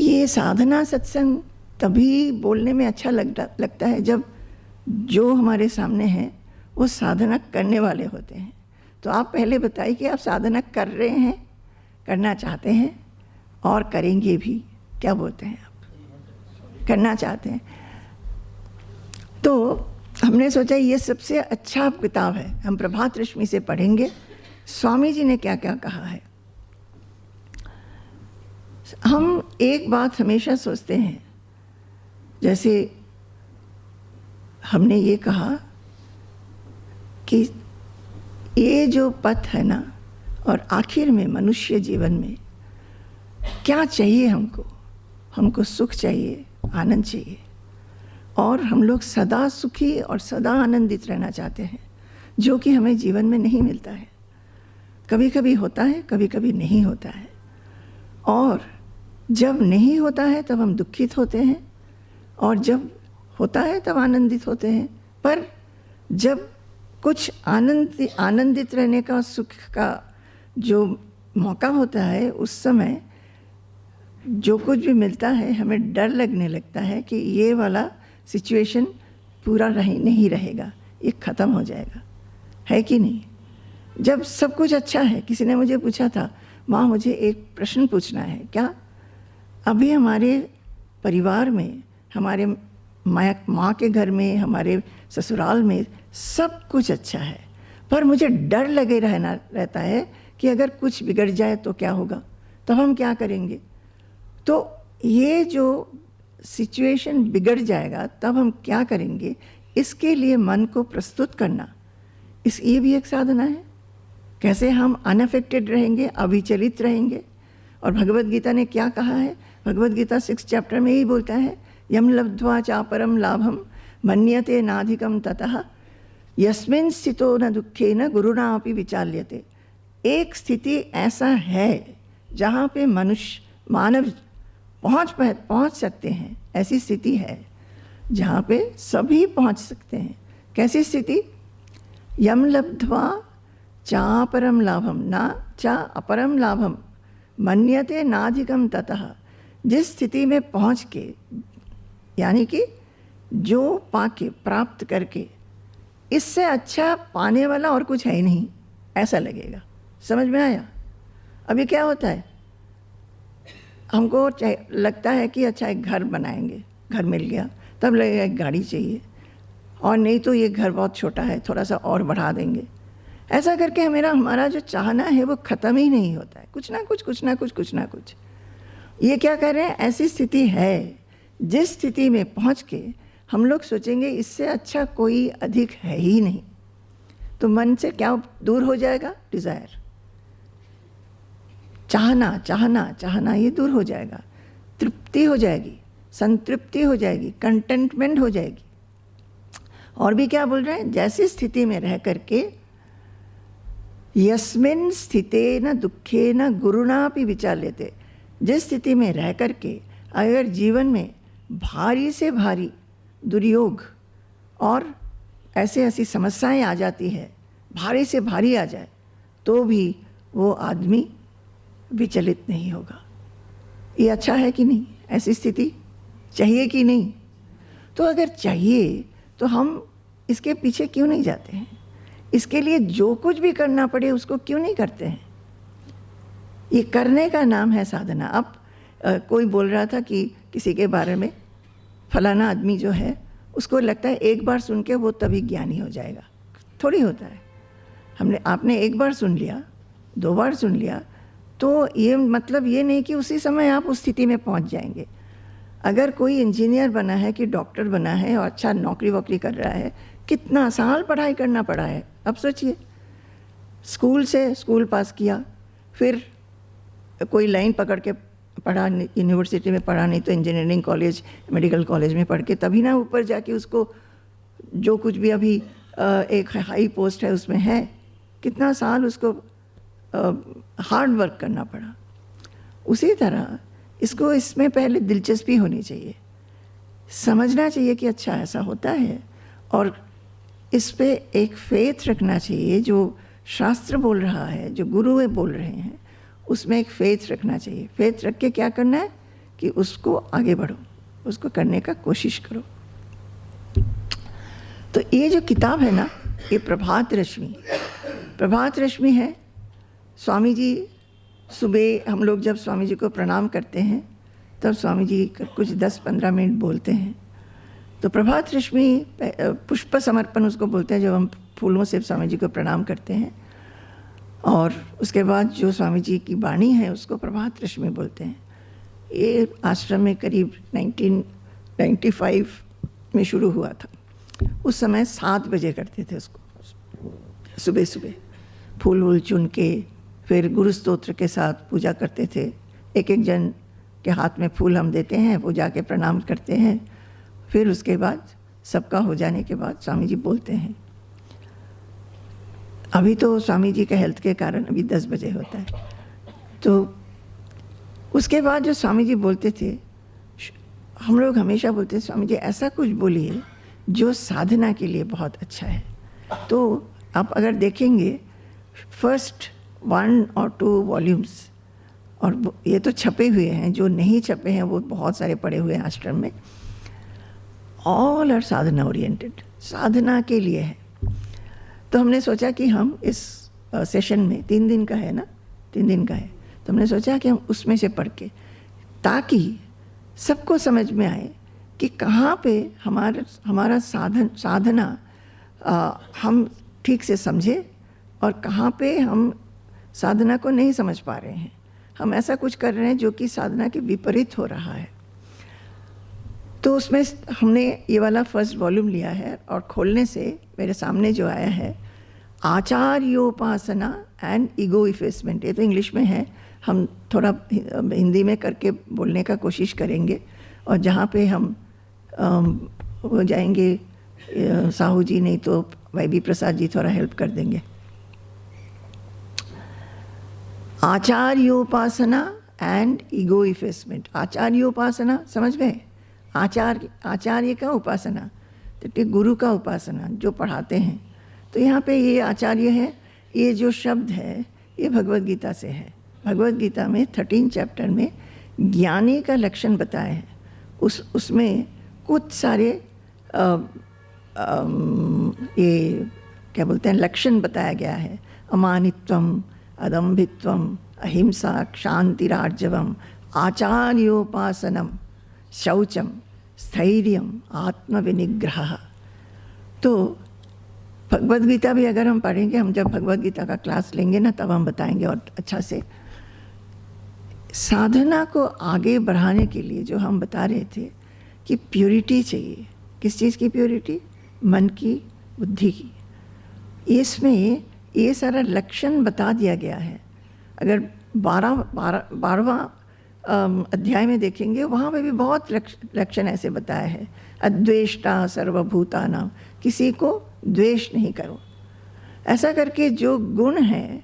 Speaker 1: ये साधना सत्संग तभी बोलने में अच्छा लगता है जब जो हमारे सामने हैं वो साधना करने वाले होते हैं। तो आप पहले बताइए कि आप साधना कर रहे हैं, करना चाहते हैं और करेंगे भी, क्या बोलते हैं आप, करना चाहते हैं। तो हमने सोचा ये सबसे अच्छा किताब है, हम प्रभात रश्मि से पढ़ेंगे स्वामी जी ने क्या क्या कहा है। हम एक बात हमेशा सोचते हैं, जैसे हमने ये कहा कि ये जो पथ है ना, और आखिर में मनुष्य जीवन में क्या चाहिए, हमको सुख चाहिए, आनंद चाहिए, और हम लोग सदा सुखी और सदा आनंदित रहना चाहते हैं, जो कि हमें जीवन में नहीं मिलता है। कभी कभी होता है, कभी कभी नहीं होता है, और जब नहीं होता है तब हम दुखित होते हैं, और जब होता है तब आनंदित होते हैं। पर जब कुछ आनंदित रहने का, सुख का जो मौका होता है, उस समय जो कुछ भी मिलता है हमें डर लगने लगता है कि ये वाला सिचुएशन पूरा नहीं रहेगा, ये ख़त्म हो जाएगा, है कि नहीं। जब सब कुछ अच्छा है, किसी ने मुझे पूछा था, माँ मुझे एक प्रश्न पूछना है। क्या? अभी हमारे परिवार में, हमारे माँ के घर में, हमारे ससुराल में सब कुछ अच्छा है, पर मुझे डर लगे रहता है कि अगर कुछ बिगड़ जाए तो क्या होगा, तब हम क्या करेंगे। तो ये जो सिचुएशन बिगड़ जाएगा तब हम क्या करेंगे, इसके लिए मन को प्रस्तुत करना, ये भी एक साधना है। कैसे हम अनअफेक्टेड रहेंगे, अविचलित रहेंगे। और भगवद गीता ने क्या कहा है, भगवद गीता 6 चैप्टर में यही बोलता है, यम लब्ध्वा चापरम लाभम मन्यते नाधिकम ततः यस्मिन् स्थितो न दुःखेन गुरुणापि विचाल्यते। एक स्थिति ऐसा है जहाँ पे मानव पहुँच सकते हैं। ऐसी स्थिति है जहाँ पे सभी पहुँच सकते हैं। कैसी स्थिति? यम लब्ध्वा चापरम लाभम ना चा अपरम लाभम मन्यते नाधिकम ततः। जिस स्थिति में पहुँच के, यानी कि जो पाके प्राप्त करके इससे अच्छा पाने वाला और कुछ है ही नहीं, ऐसा लगेगा। समझ में आया? अभी क्या होता है, हमको लगता है कि अच्छा एक घर बनाएंगे, घर मिल गया, तब लगेगा एक गाड़ी चाहिए, और नहीं तो ये घर बहुत छोटा है, थोड़ा सा और बढ़ा देंगे। ऐसा करके हमारा जो चाहना है वो ख़त्म ही नहीं होता है। कुछ ना कुछ। ये क्या कर रहे हैं? ऐसी स्थिति है जिस स्थिति में पहुंच के हम लोग सोचेंगे इससे अच्छा कोई अधिक है ही नहीं, तो मन से क्या दूर हो जाएगा? डिज़ायर, चाहना ये दूर हो जाएगा। तृप्ति हो जाएगी, संतृप्ति हो जाएगी, कंटेंटमेंट हो जाएगी। और भी क्या बोल रहे हैं? जैसी स्थिति में रह करके यस्मिन् स्थितेन दुःखेन गुरुणापि विचाल्यते। जिस स्थिति में रह करके अगर जीवन में भारी से भारी दुर्योग और ऐसी समस्याएं आ जाती है, भारी से भारी आ जाए, तो भी वो आदमी विचलित नहीं होगा। ये अच्छा है कि नहीं? ऐसी स्थिति चाहिए कि नहीं? तो अगर चाहिए तो हम इसके पीछे क्यों नहीं जाते हैं? इसके लिए जो कुछ भी करना पड़े उसको क्यों नहीं करते हैं? ये करने का नाम है साधना। अब कोई बोल रहा था कि किसी के बारे में, फलाना आदमी जो है उसको लगता है एक बार सुन के वो तभी ज्ञानी हो जाएगा। थोड़ी होता है। आपने एक बार सुन लिया, 2 बार सुन लिया, तो ये मतलब ये नहीं कि उसी समय आप उस स्थिति में पहुंच जाएंगे। अगर कोई इंजीनियर बना है कि डॉक्टर बना है और अच्छा नौकरी वोकरी कर रहा है, कितना साल पढ़ाई करना पड़ा है। अब सोचिए, स्कूल पास किया, फिर कोई लाइन पकड़ के पढ़ा, यूनिवर्सिटी में पढ़ा, नहीं तो इंजीनियरिंग कॉलेज, मेडिकल कॉलेज में पढ़ के तभी ना ऊपर जाके उसको जो कुछ भी अभी एक हाई पोस्ट है उसमें है। कितना साल उसको हार्ड वर्क करना पड़ा। उसी तरह इसमें पहले दिलचस्पी होनी चाहिए, समझना चाहिए कि अच्छा ऐसा होता है, और इस पे एक फेथ रखना चाहिए। जो शास्त्र बोल रहा है, जो गुरु बोल रहे हैं, उसमें एक फेथ रखना चाहिए। फेथ रख के क्या करना है कि उसको आगे बढ़ो, उसको करने का कोशिश करो। तो ये जो किताब है ना, ये प्रभात रश्मि है। स्वामी जी सुबह हम लोग जब स्वामी जी को प्रणाम करते हैं तब स्वामी जी कुछ 10-15 मिनट बोलते हैं। तो प्रभात रश्मि पुष्प समर्पण उसको बोलते हैं, जब हम फूलों से स्वामी जी को प्रणाम करते हैं। और उसके बाद जो स्वामी जी की वाणी है उसको प्रभात रश्मि बोलते हैं। ये आश्रम में करीब 1995 में शुरू हुआ था। उस समय 7 बजे करते थे उसको, सुबह फूल वूल चुन के, फिर गुरु स्तोत्र के साथ पूजा करते थे। एक जन के हाथ में फूल हम देते हैं, वो जाके प्रणाम करते हैं। फिर उसके बाद सबका हो जाने के बाद स्वामी जी बोलते हैं। अभी तो स्वामी जी के हेल्थ के कारण अभी 10 बजे होता है। तो उसके बाद जो स्वामी जी बोलते थे, हम लोग हमेशा बोलते थे, स्वामी जी ऐसा कुछ बोलिए जो साधना के लिए बहुत अच्छा है। तो आप अगर देखेंगे फर्स्ट 1 और 2 वॉल्यूम्स, और ये तो छपे हुए हैं, जो नहीं छपे हैं वो बहुत सारे पड़े हुए हैं आश्रम में, ऑल आर साधना ओरिएंटेड, साधना के लिए है। तो हमने सोचा कि हम इस सेशन में 3 दिन का है ना, 3 दिन का है, तो हमने सोचा कि हम उसमें से पढ़ के, ताकि सबको समझ में आए कि कहाँ पे हमारा साधना हम ठीक से समझे और कहाँ पे हम साधना को नहीं समझ पा रहे हैं। हम ऐसा कुछ कर रहे हैं जो कि साधना के विपरीत हो रहा है। तो उसमें हमने ये वाला फर्स्ट वॉल्यूम लिया है, और खोलने से मेरे सामने जो आया है आचार्योपासना एंड ईगो इफेसमेंट। ये तो इंग्लिश में है, हम थोड़ा हिंदी में करके बोलने का कोशिश करेंगे, और जहाँ पे हम हो जाएंगे साहू जी, नहीं तो YB प्रसाद जी थोड़ा हेल्प कर देंगे। आचार्योपासना एंड ईगो इफेसमेंट। आचार्योपासना समझ गए? आचार्य का उपासना, तो गुरु का उपासना जो पढ़ाते हैं। तो यहाँ पे ये आचार्य है, ये जो शब्द है ये भगवत गीता से है। भगवत गीता में 13 चैप्टर में ज्ञानी का लक्षण बताए हैं। उसमें कुछ सारे ये क्या बोलते हैं लक्षण बताया गया है। अमानित्वम, अदम्भित्वम, अहिंसा, क्षांतिरार्जवम, आचार्योपासनम, शौचम, स्थैर्यम, आत्मविनिग्रह। तो भगवद गीता भी अगर हम पढ़ेंगे, हम जब भगवद गीता का क्लास लेंगे ना तब हम बताएंगे और अच्छा से। साधना को आगे बढ़ाने के लिए जो हम बता रहे थे कि प्योरिटी चाहिए। किस चीज़ की प्योरिटी? मन की, बुद्धि की। इसमें ये सारा लक्षण बता दिया गया है। अगर 12वां अध्याय में देखेंगे वहाँ पे भी बहुत लक्षण ऐसे बताया है। अद्वेष्टा सर्वभूतानां, किसी को द्वेष नहीं करो। ऐसा करके जो गुण है,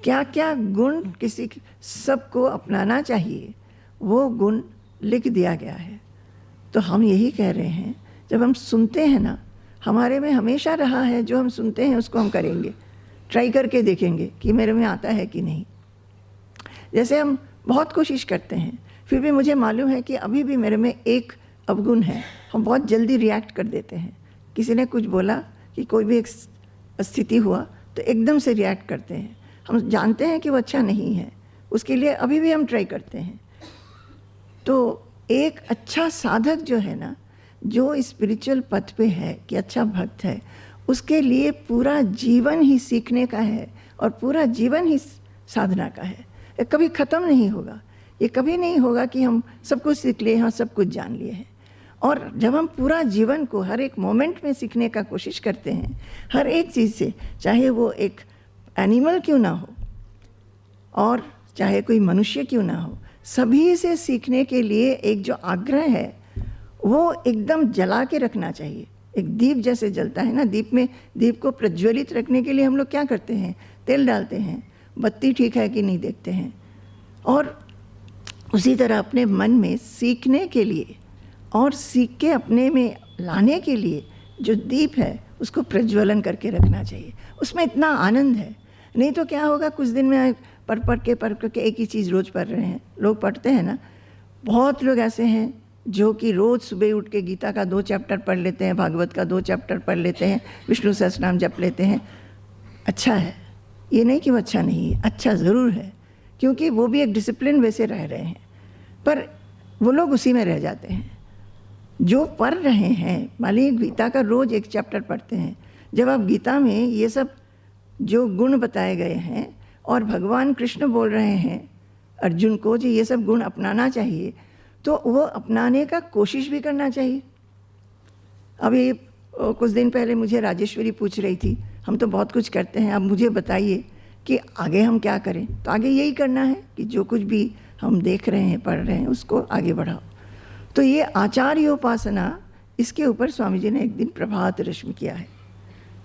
Speaker 1: क्या क्या गुण किसी सबको अपनाना चाहिए, वो गुण लिख दिया गया है। तो हम यही कह रहे हैं, जब हम सुनते हैं ना, हमारे में हमेशा रहा है जो हम सुनते हैं उसको हम करेंगे, ट्राई करके देखेंगे कि मेरे में आता है कि नहीं। जैसे हम बहुत कोशिश करते हैं, फिर भी मुझे मालूम है कि अभी भी मेरे में एक अवगुण है, हम बहुत जल्दी रिएक्ट कर देते हैं। किसी ने कुछ बोला कि कोई भी एक स्थिति हुआ तो एकदम से रिएक्ट करते हैं। हम जानते हैं कि वो अच्छा नहीं है, उसके लिए अभी भी हम ट्राई करते हैं। तो एक अच्छा साधक जो है ना, जो स्पिरिचुअल पथ पे है कि अच्छा भक्त है, उसके लिए पूरा जीवन ही सीखने का है और पूरा जीवन ही साधना का है। ये कभी ख़त्म नहीं होगा। ये कभी नहीं होगा कि हम सब कुछ सीख लिए हैं, सब कुछ जान लिए हैं। और जब हम पूरा जीवन को हर एक मोमेंट में सीखने का कोशिश करते हैं, हर एक चीज़ से, चाहे वो एक एनिमल क्यों ना हो और चाहे कोई मनुष्य क्यों ना हो, सभी से सीखने के लिए एक जो आग्रह है वो एकदम जला के रखना चाहिए। एक दीप जैसे जलता है ना, दीप को प्रज्वलित रखने के लिए हम लोग क्या करते हैं? तेल डालते हैं, बत्ती ठीक है कि नहीं देखते हैं। और उसी तरह अपने मन में सीखने के लिए और सीख के अपने में लाने के लिए जो दीप है उसको प्रज्वलन करके रखना चाहिए। उसमें इतना आनंद है। नहीं तो क्या होगा, कुछ दिन में पढ़ के एक ही चीज़ रोज़ पढ़ रहे हैं। लोग पढ़ते हैं ना, बहुत लोग ऐसे हैं जो कि रोज़ सुबह उठ के गीता का 2 चैप्टर पढ़ लेते हैं, भागवत का 2 चैप्टर पढ़ लेते हैं, विष्णु सहस्त्रनाम जप लेते हैं। अच्छा है, ये नहीं कि वो अच्छा नहीं है, अच्छा ज़रूर है, क्योंकि वो भी एक डिसिप्लिन वे से रह रहे हैं। पर वो लोग उसी में रह जाते हैं जो पढ़ रहे हैं। मान लीजिए गीता का रोज़ 1 चैप्टर पढ़ते हैं। जब आप गीता में ये सब जो गुण बताए गए हैं और भगवान कृष्ण बोल रहे हैं अर्जुन को जी ये सब गुण अपनाना चाहिए, तो वो अपनाने का कोशिश भी करना चाहिए। अभी कुछ दिन पहले मुझे राजेश्वरी पूछ रही थी, हम तो बहुत कुछ करते हैं, अब मुझे बताइए कि आगे हम क्या करें। तो आगे यही करना है कि जो कुछ भी हम देख रहे हैं, पढ़ रहे हैं, उसको आगे बढ़ाओ। तो ये आचार्योपासना, इसके ऊपर स्वामी जी ने एक दिन प्रभात रश्मि किया है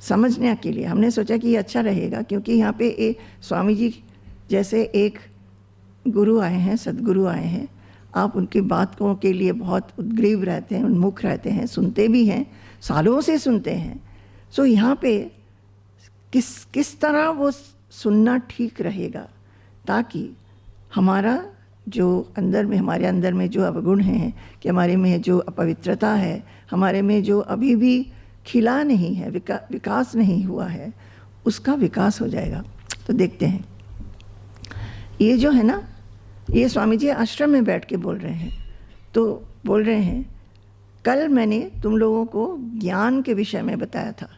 Speaker 1: समझने के लिए। हमने सोचा कि ये अच्छा रहेगा, क्योंकि यहाँ पे स्वामी जी जैसे एक गुरु आए हैं, सदगुरु आए हैं, आप उनकी बातों के लिए बहुत उद्ग्रीव रहते हैं, उन्मुख रहते हैं, सुनते भी हैं, सालों से सुनते हैं। सो यहाँ पे किस तरह वो सुनना ठीक रहेगा, ताकि हमारा जो अंदर में, हमारे अंदर में जो अवगुण हैं, कि हमारे में जो अपवित्रता है, हमारे में जो अभी भी खिला नहीं है, विकास नहीं हुआ है, उसका विकास हो जाएगा। तो देखते हैं, ये जो है ना, ये स्वामी जी आश्रम में बैठ के बोल रहे हैं। तो बोल रहे हैं, कल मैंने तुम लोगों को ज्ञान के विषय में बताया था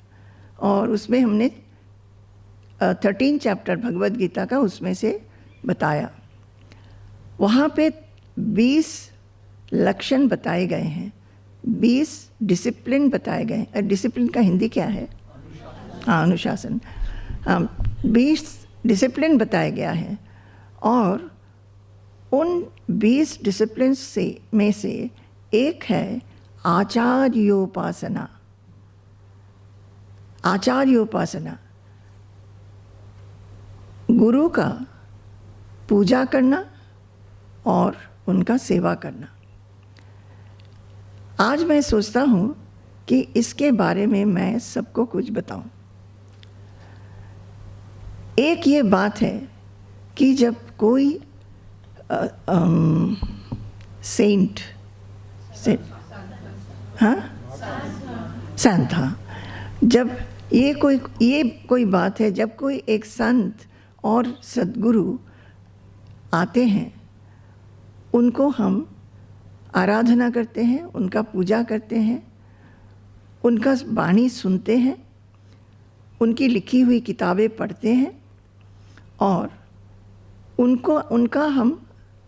Speaker 1: और उसमें हमने 13 चैप्टर भगवद गीता का उसमें से बताया। वहाँ पे 20 लक्षण बताए गए हैं, 20 डिसिप्लिन बताए गए हैं। डिसिप्लिन का हिंदी क्या है? हाँ, अनुशासन। 20 डिसिप्लिन बताया गया है और उन 20 डिसिप्लिन में से एक है आचार्योपासना। आचार्योपासना गुरु का पूजा करना और उनका सेवा करना। आज मैं सोचता हूँ कि इसके बारे में मैं सबको कुछ बताऊं। एक ये बात है कि जब कोई सेंट था, जब ये कोई बात है, जब कोई एक संत और सद्गुरु आते हैं, उनको हम आराधना करते हैं, उनका पूजा करते हैं, उनका वाणी सुनते हैं, उनकी लिखी हुई किताबें पढ़ते हैं और उनका हम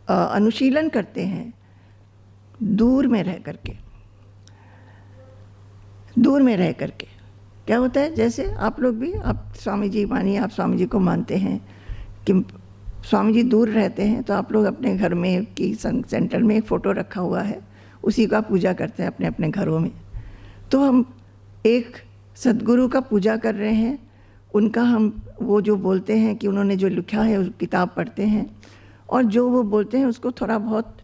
Speaker 1: अनुशीलन करते हैं दूर में रह करके। क्या होता है, जैसे आप लोग भी, आप स्वामी जी मानिए, आप स्वामी जी को मानते हैं कि स्वामी जी दूर रहते हैं, तो आप लोग अपने घर में की सेंटर में एक फ़ोटो रखा हुआ है, उसी का पूजा करते हैं अपने अपने घरों में। तो हम एक सद्गुरु का पूजा कर रहे हैं, उनका हम वो जो बोलते हैं कि उन्होंने जो लिखा है उस किताब पढ़ते हैं, और जो वो बोलते हैं उसको थोड़ा बहुत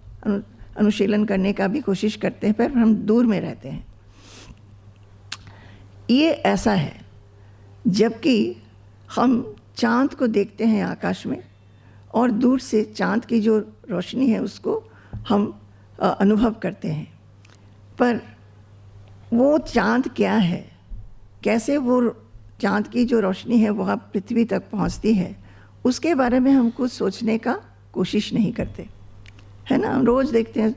Speaker 1: अनुशीलन करने का भी कोशिश करते हैं, पर हम दूर में रहते हैं। ये ऐसा है जबकि हम चाँद को देखते हैं आकाश में, और दूर से चाँद की जो रोशनी है उसको हम अनुभव करते हैं, पर वो चाँद क्या है, कैसे वो चाँद की जो रोशनी है वह पृथ्वी तक पहुंचती है, उसके बारे में हम कुछ सोचने का कोशिश नहीं करते, है ना। हम रोज़ देखते हैं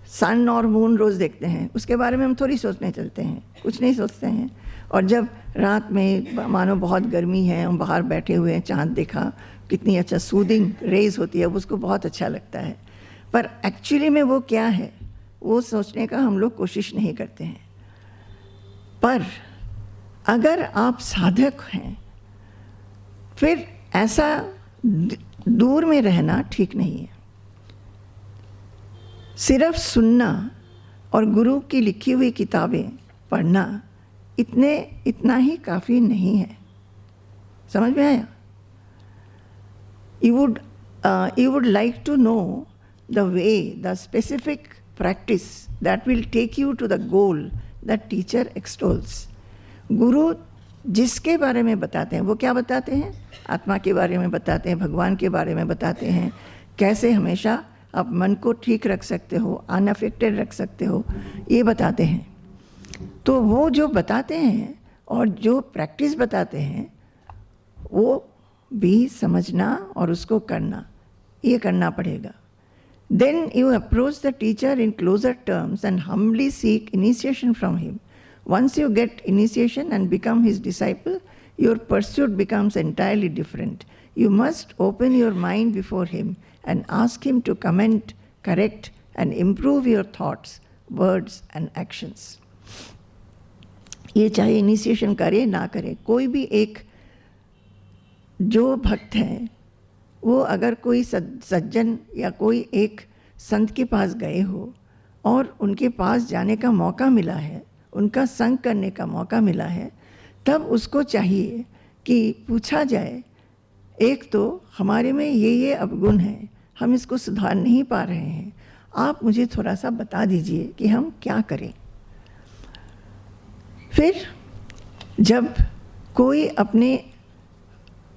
Speaker 1: सन और मून, रोज़ देखते हैं, उसके बारे में हम थोड़ी सोचने चलते हैं, कुछ नहीं सोचते हैं। और जब रात में मानो बहुत गर्मी है, हम बाहर बैठे हुए हैं, चाँद देखा, कितनी अच्छा सूदिंग रेज होती है, उसको बहुत अच्छा लगता है, पर एक्चुअली में वो क्या है वो सोचने का हम लोग कोशिश नहीं करते हैं। पर अगर आप साधक हैं, फिर ऐसा दूर में रहना ठीक नहीं है। सिर्फ सुनना और गुरु की लिखी हुई किताबें पढ़ना इतना ही काफ़ी नहीं है। समझ में आया? You would like to know the way, the specific practice that will take you to the goal that teacher extols. गुरु जिसके बारे में बताते हैं, वो क्या बताते हैं? आत्मा के बारे में बताते हैं, भगवान के बारे में बताते हैं, कैसे हमेशा आप मन को ठीक रख सकते हो, अनअफेक्टेड रख सकते हो, ये बताते हैं। तो वो जो बताते हैं और जो प्रैक्टिस बताते हैं, वो भी समझना और उसको करना, ये करना पड़ेगा। Then you approach the teacher in closer terms and humbly seek initiation from him. Once you get initiation and become his disciple, your pursuit becomes entirely different. You must open your mind before him and ask him to comment, correct, and improve your thoughts, words, and actions. ये चाहे initiation करे ना करे, कोई भी एक जो भक्त है, वो अगर कोई सज्जन या कोई एक संत के पास गए हो और उनके पास जाने का मौका मिला है, उनका संग करने का मौका मिला है, तब उसको चाहिए कि पूछा जाए, एक तो हमारे में ये अवगुण है, हम इसको सुधार नहीं पा रहे हैं, आप मुझे थोड़ा सा बता दीजिए कि हम क्या करें। फिर जब कोई अपने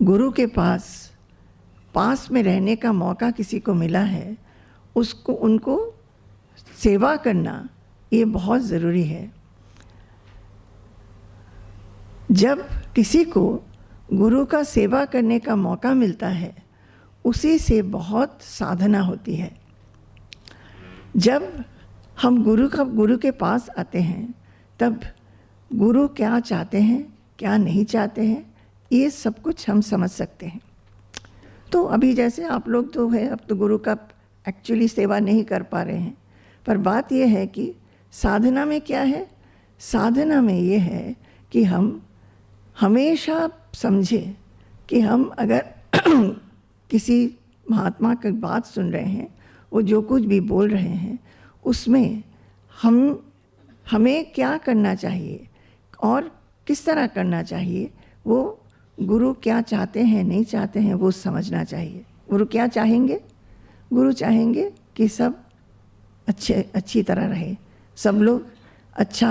Speaker 1: गुरु के पास में रहने का मौका किसी को मिला है, उनको सेवा करना ये बहुत ज़रूरी है। जब किसी को गुरु का सेवा करने का मौका मिलता है, उसी से बहुत साधना होती है। जब हम गुरु के पास आते हैं, तब गुरु क्या चाहते हैं, क्या नहीं चाहते हैं, ये सब कुछ हम समझ सकते हैं। तो अभी जैसे आप लोग तो है, अब तो गुरु का एक्चुअली सेवा नहीं कर पा रहे हैं, पर बात ये है कि साधना में क्या है, साधना में ये है कि हम हमेशा समझें कि हम अगर किसी महात्मा की बात सुन रहे हैं, वो जो कुछ भी बोल रहे हैं, उसमें हमें क्या करना चाहिए और किस तरह करना चाहिए, वो गुरु क्या चाहते हैं नहीं चाहते हैं वो समझना चाहिए, गुरु क्या चाहेंगे? गुरु चाहेंगे कि सब अच्छी तरह रहे, सब लोग अच्छा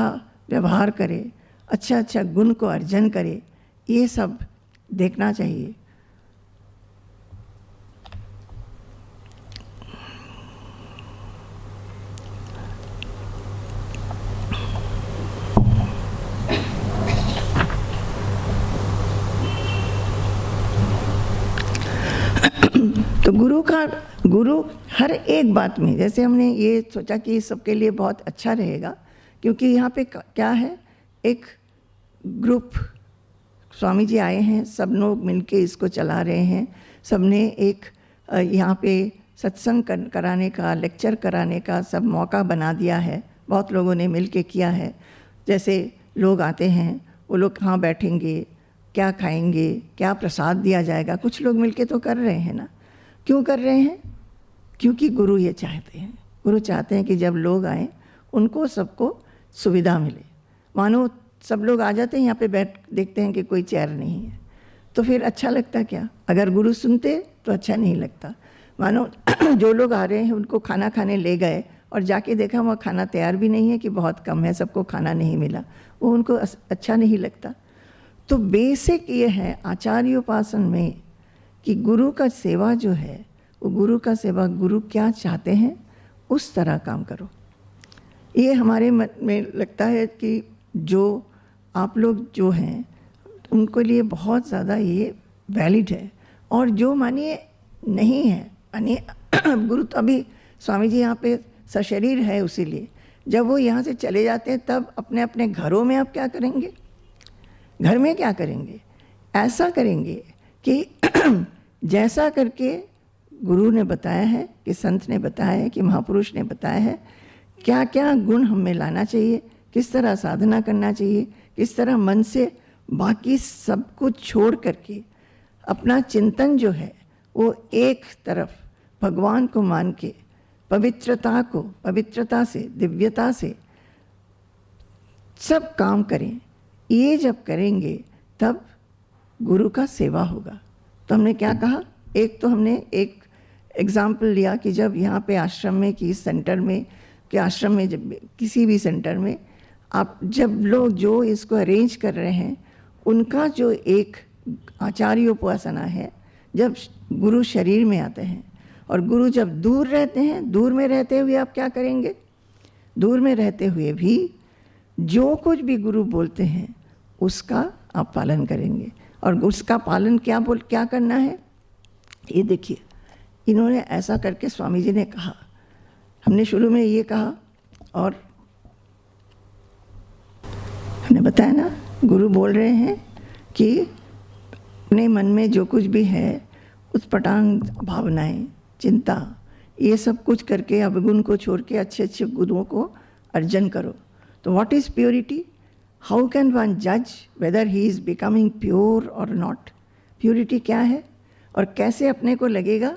Speaker 1: व्यवहार करें, अच्छा गुण को अर्जन करें, ये सब देखना चाहिए। तो गुरु हर एक बात में, जैसे हमने ये सोचा कि सबके लिए बहुत अच्छा रहेगा, क्योंकि यहाँ पे क्या है, एक ग्रुप स्वामी जी आए हैं, सब लोग मिलके इसको चला रहे हैं, सबने एक यहाँ पे सत्संग कराने का, लेक्चर कराने का सब मौका बना दिया है, बहुत लोगों ने मिलके किया है। जैसे लोग आते हैं, वो लोग कहाँ बैठेंगे, क्या खाएंगे, क्या प्रसाद दिया जाएगा, कुछ लोग मिलके तो कर रहे हैं ना। क्यों कर रहे हैं? क्योंकि गुरु ये चाहते हैं, गुरु चाहते हैं कि जब लोग आएँ उनको सबको सुविधा मिले। मानो सब लोग आ जाते हैं यहाँ पे बैठ, देखते हैं कि कोई चेयर नहीं है, तो फिर अच्छा लगता क्या? अगर गुरु सुनते तो अच्छा नहीं लगता। मानो जो लोग आ रहे हैं उनको खाना खाने ले गए और जाके देखा वहाँ खाना तैयार भी नहीं है, कि बहुत कम है, सबको खाना नहीं मिला, वो उनको अच्छा नहीं लगता। तो बेसिक ये है आचार्योपासन में कि गुरु का सेवा जो है, वो गुरु का सेवा, गुरु क्या चाहते हैं उस तरह काम करो। ये हमारे मन में लगता है कि जो आप लोग जो हैं उनके लिए बहुत ज़्यादा ये वैलिड है, और जो मानिए नहीं है, गुरु तो अभी स्वामी जी यहाँ पे सशरीर है, उसीलिए जब वो यहाँ से चले जाते हैं तब अपने अपने घरों में आप क्या करेंगे? घर में क्या करेंगे? ऐसा करेंगे कि जैसा करके गुरु ने बताया है, कि संत ने बताया है, कि महापुरुष ने बताया है, क्या क्या गुण हमें लाना चाहिए, किस तरह साधना करना चाहिए, किस तरह मन से बाकी सब कुछ छोड़ करके अपना चिंतन जो है वो एक तरफ भगवान को मान के पवित्रता से, दिव्यता से सब काम करें। ये जब करेंगे तब गुरु का सेवा होगा। तो हमने क्या कहा, एक तो हमने एक एग्जाम्पल लिया कि जब यहाँ पे आश्रम में कि सेंटर में, कि आश्रम में जब किसी भी सेंटर में आप जब लोग जो इसको अरेंज कर रहे हैं उनका जो एक आचार्योपासना है, जब गुरु शरीर में आते हैं और गुरु जब दूर रहते हैं, दूर में रहते हुए आप क्या करेंगे? दूर में रहते हुए भी जो कुछ भी गुरु बोलते हैं उसका आप पालन करेंगे। और उसका पालन क्या करना है? ये देखिए, इन्होंने ऐसा करके स्वामी जी ने कहा, हमने शुरू में ये कहा और हमने बताया ना, गुरु बोल रहे हैं कि अपने मन में जो कुछ भी है, उत्पटांग भावनाएं, चिंता, ये सब कुछ करके अवगुण को छोड़ के अच्छे अच्छे गुणों को अर्जन करो। तो what is purity? How can one जज whether he is becoming pure or not? Purity क्या है और कैसे अपने को लगेगा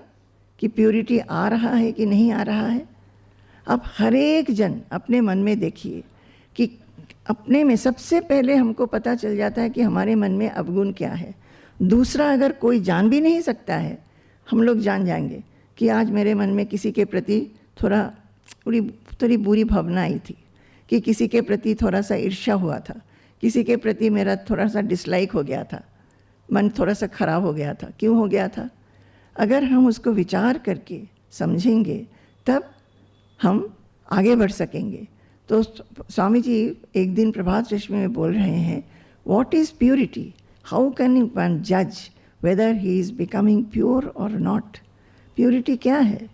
Speaker 1: कि प्योरिटी आ रहा है कि नहीं आ रहा है? आप हर एक जन अपने मन में देखिए कि अपने में सबसे पहले हमको पता चल जाता है कि हमारे मन में अवगुण क्या है। दूसरा अगर कोई जान भी नहीं सकता है, हम लोग जान जाएंगे कि आज मेरे मन में किसी के प्रति थोड़ी बुरी भावना आई थी, कि किसी के प्रति थोड़ा सा ईर्ष्या हुआ था, किसी के प्रति मेरा थोड़ा सा डिसलाइक हो गया था, मन थोड़ा सा खराब हो गया था। क्यों हो गया था? अगर हम उसको विचार करके समझेंगे तब हम आगे बढ़ सकेंगे। तो स्वामी जी एक दिन प्रभात रश्मि में बोल रहे हैं, what is purity? How can one जज whether he is becoming pure or not? Purity क्या है?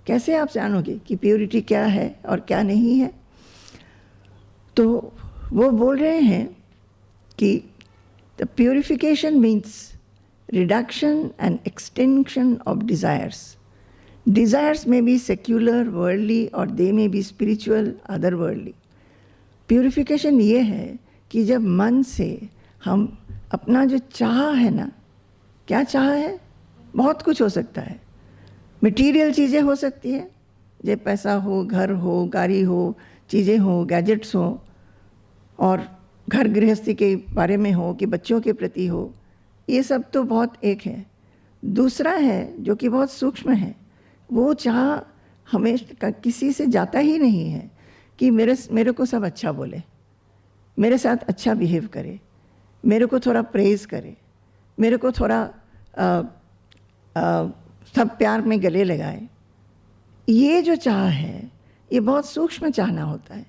Speaker 1: कैसे आप जानोगे कि प्योरिटी क्या है और क्या नहीं है? तो वो बोल रहे हैं कि the purification means reduction and extinction of desires. Desires may be secular, worldly, or they may be spiritual, otherworldly. Purification ये है कि जब मन से हम अपना जो चाह है ना, क्या चाह है? बहुत कुछ हो सकता है। मटीरियल चीज़ें हो सकती है, जैसे पैसा हो, घर हो, गाड़ी हो, चीज़ें हो, गैजेट्स हो, और घर गृहस्थी के बारे में हो कि बच्चों के प्रति हो, ये सब तो बहुत एक है। दूसरा है जो कि बहुत सूक्ष्म है, वो चाह हमेशा किसी से जाता ही नहीं है कि मेरे को सब अच्छा बोले, मेरे साथ अच्छा बिहेव करे, मेरे को थोड़ा प्रेज़ करे, मेरे को थोड़ा सब प्यार में गले लगाए। ये जो चाह है ये बहुत सूक्ष्म चाहना होता है।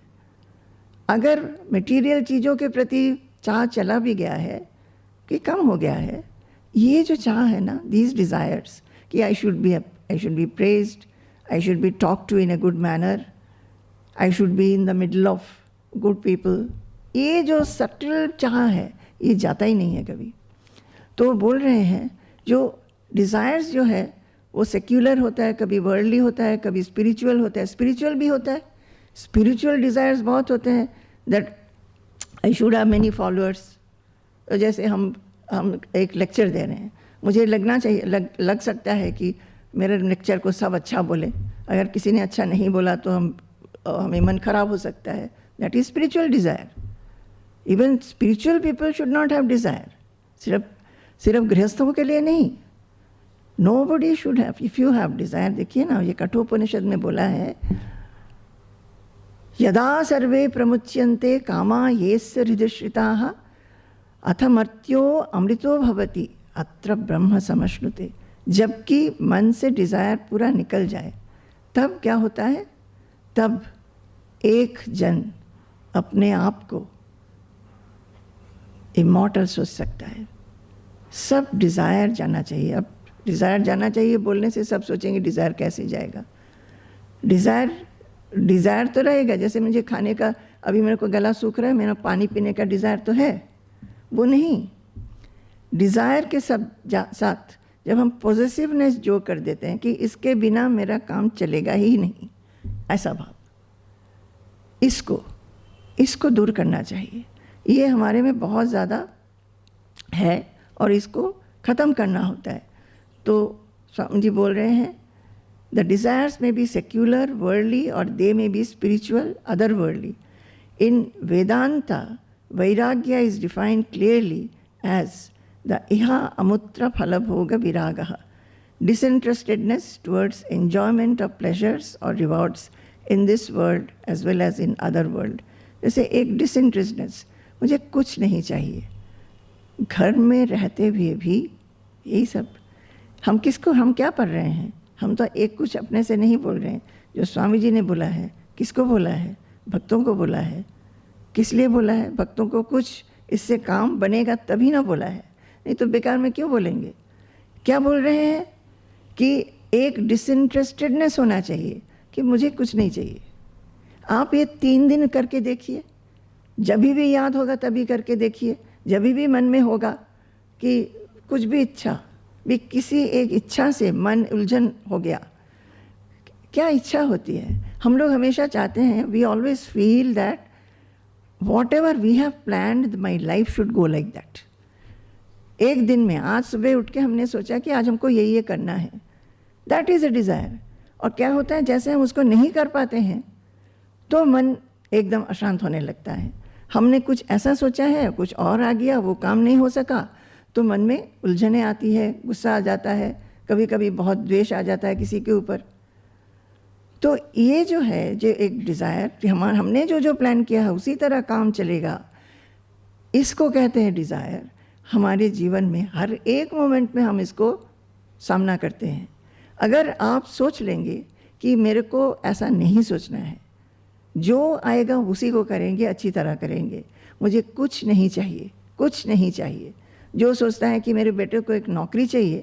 Speaker 1: अगर मटेरियल चीज़ों के प्रति चाह चला भी गया है कि कम हो गया है, ये जो चाह है ना, these desires कि I should be praised, I should be talked to in a good manner, I should be in the middle of good people, ये जो सटल चाह है ये जाता ही नहीं है कभी। तो बोल रहे हैं जो डिज़ायर्स जो है वो सेक्युलर होता है, कभी वर्ल्डली होता है, कभी स्पिरिचुअल होता है, स्पिरिचुअल भी होता है। स्पिरिचुअल डिज़ायर्स बहुत होते हैं, that I should have many followers. तो जैसे हम एक लेक्चर दे रहे हैं, मुझे लगना चाहिए, लग सकता है कि मेरे लेक्चर को सब अच्छा बोले, अगर किसी ने अच्छा नहीं बोला तो हमें मन खराब हो सकता है। That is spiritual desire. Even spiritual people should not have desire. सिर्फ गृहस्थों के लिए नहीं, nobody should have. If you have desire, देखिए ना, ये कठोपनिषद में बोला है, यदा सर्वे प्रमुच्यन्ते कामा येस्य हृदयश्रिताः अथ मर्त्यो अमृतो भवति अत्र ब्रह्म समश्नुते। जबकि मन से डिज़ायर पूरा निकल जाए तब क्या होता है? तब एक जन अपने आप को इमॉर्टल सोच सकता है। सब डिज़ायर जाना चाहिए। अब डिज़ायर जाना चाहिए बोलने से सब सोचेंगे डिज़ायर कैसे जाएगा। डिज़ायर तो रहेगा। जैसे मुझे खाने का, अभी मेरे को गला सूख रहा है, मेरा पानी पीने का डिज़ायर तो है, वो नहीं। डिज़ायर के साथ जब हम पॉजिटिवनेस जो कर देते हैं कि इसके बिना मेरा काम चलेगा ही नहीं, ऐसा भाव, इसको दूर करना चाहिए। ये हमारे में बहुत ज़्यादा है और इसको ख़त्म करना होता है। तो स्वामी जी बोल रहे हैं, the desires may be secular, worldly, और they may be spiritual, other worldly. In Vedanta vairagya is defined clearly as the iha amutra phalabhoga viragaha, disinterestedness towards enjoyment of pleasures or rewards in this world as well as in other world. जैसे एक disinterestedness, मुझे कुछ नहीं चाहिए। घर में रहते हुए भी यही सब, हम क्या पढ़ रहे हैं? हम तो एक कुछ अपने से नहीं बोल रहे हैं। जो स्वामी जी ने बोला है, किसको बोला है? भक्तों को बोला है। किस लिए बोला है? भक्तों को कुछ इससे काम बनेगा तभी ना बोला है, नहीं तो बेकार में क्यों बोलेंगे। क्या बोल रहे हैं कि एक डिसइंटरेस्टेडनेस होना चाहिए कि मुझे कुछ नहीं चाहिए। आप ये 3 दिन करके देखिए, जब भी याद होगा तभी करके देखिए। जब भी मन में होगा कि कुछ भी इच्छा भी, किसी एक इच्छा से मन उलझन हो गया, क्या इच्छा होती है? हम लोग हमेशा चाहते हैं, we always feel that whatever we have planned my life should go like that. एक दिन में, आज सुबह उठ के हमने सोचा कि आज हमको ये करना है, दैट इज़ अ डिज़ायर। और क्या होता है, जैसे हम उसको नहीं कर पाते हैं तो मन एकदम अशांत होने लगता है। हमने कुछ ऐसा सोचा है, कुछ और आ गया, वो काम नहीं हो सका, तो मन में उलझने आती है, गुस्सा आ जाता है, कभी कभी बहुत द्वेष आ जाता है किसी के ऊपर। तो ये जो है, जो एक डिज़ायर, हमने जो प्लान किया है उसी तरह काम चलेगा, इसको कहते हैं डिज़ायर। हमारे जीवन में हर एक मोमेंट में हम इसको सामना करते हैं। अगर आप सोच लेंगे कि मेरे को ऐसा नहीं सोचना है, जो आएगा उसी को करेंगे, अच्छी तरह करेंगे, मुझे कुछ नहीं चाहिए, कुछ नहीं चाहिए। जो सोचता है कि मेरे बेटे को एक नौकरी चाहिए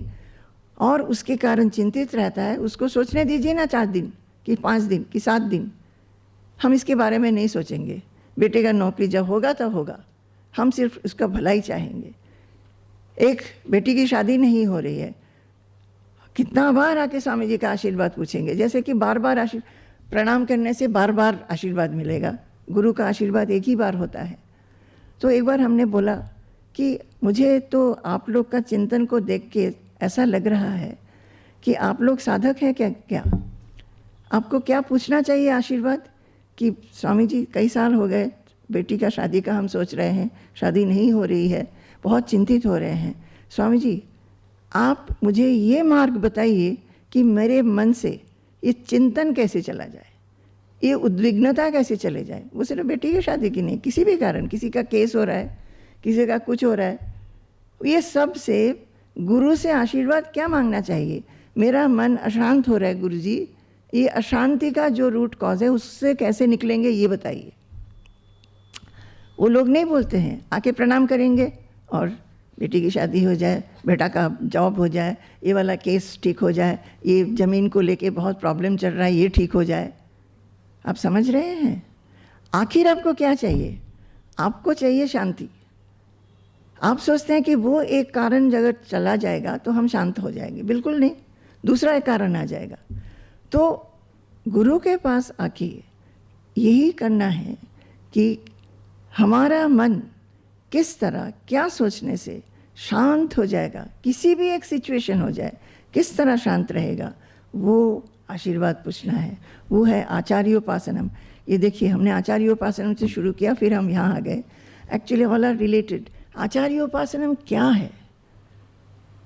Speaker 1: और उसके कारण चिंतित रहता है, उसको सोचने दीजिए ना 4 दिन कि 5 दिन कि 7 दिन, हम इसके बारे में नहीं सोचेंगे। बेटे का नौकरी जब होगा तब होगा, हम सिर्फ उसका भलाई चाहेंगे। एक बेटी की शादी नहीं हो रही है, कितना बार आके स्वामी जी का आशीर्वाद पूछेंगे, जैसे कि बार बार प्रणाम करने से बार बार आशीर्वाद मिलेगा। गुरु का आशीर्वाद एक ही बार होता है। तो एक बार हमने बोला कि मुझे तो आप लोग का चिंतन को देख के ऐसा लग रहा है कि आप लोग साधक हैं क्या आपको क्या पूछना चाहिए आशीर्वाद? कि स्वामी जी कई साल हो गए, बेटी का शादी का हम सोच रहे हैं, शादी नहीं हो रही है, बहुत चिंतित हो रहे हैं। स्वामी जी आप मुझे ये मार्ग बताइए कि मेरे मन से ये चिंतन कैसे चला जाए, ये उद्विग्नता कैसे चले जाए। वो सिर्फ बेटी की शादी की नहीं, किसी भी कारण, किसी का केस हो रहा है, किसी का कुछ हो रहा है, ये सब से गुरु से आशीर्वाद क्या मांगना चाहिए। मेरा मन अशांत हो रहा है गुरुजी, ये अशांति का जो रूट कॉज है उससे कैसे निकलेंगे ये बताइए। वो लोग नहीं बोलते हैं, आके प्रणाम करेंगे और बेटी की शादी हो जाए, बेटा का जॉब हो जाए, ये वाला केस ठीक हो जाए, ये ज़मीन को लेके बहुत प्रॉब्लम चल रहा है ये ठीक हो जाए। आप समझ रहे हैं? आखिर आपको क्या चाहिए? आपको चाहिए शांति। आप सोचते हैं कि वो एक कारण अगर चला जाएगा तो हम शांत हो जाएंगे, बिल्कुल नहीं, दूसरा एक कारण आ जाएगा। तो गुरु के पास आके यही करना है कि हमारा मन किस तरह, क्या सोचने से शांत हो जाएगा, किसी भी एक सिचुएशन हो जाए किस तरह शांत रहेगा, वो आशीर्वाद पूछना है। वो है आचार्योपासनम। ये देखिए, हमने आचार्योपासनम से शुरू किया, फिर हम यहाँ आ गए। Actually all are related. आचार्योपासनम क्या है?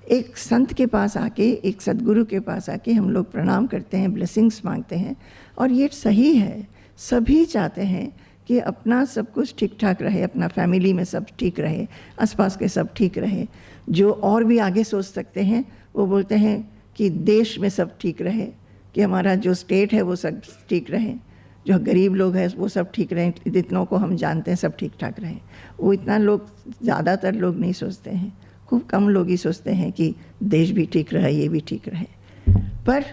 Speaker 1: एक संत के पास आके, एक सदगुरु के पास आके हम लोग प्रणाम करते हैं, ब्लेसिंग्स मांगते हैं, और ये सही है। सभी चाहते हैं कि अपना सब कुछ ठीक ठाक रहे, अपना फैमिली में सब ठीक रहे, आसपास के सब ठीक रहे। जो और भी आगे सोच सकते हैं वो बोलते हैं कि देश में सब ठीक रहे, कि हमारा जो स्टेट है वो सब ठीक रहे, जो गरीब लोग हैं वो सब ठीक रहें, जितनों को हम जानते हैं सब ठीक ठाक रहें। वो इतना लोग, ज़्यादातर लोग नहीं सोचते हैं, खूब कम लोग ही सोचते हैं कि देश भी ठीक रहे, ये भी ठीक रहे। पर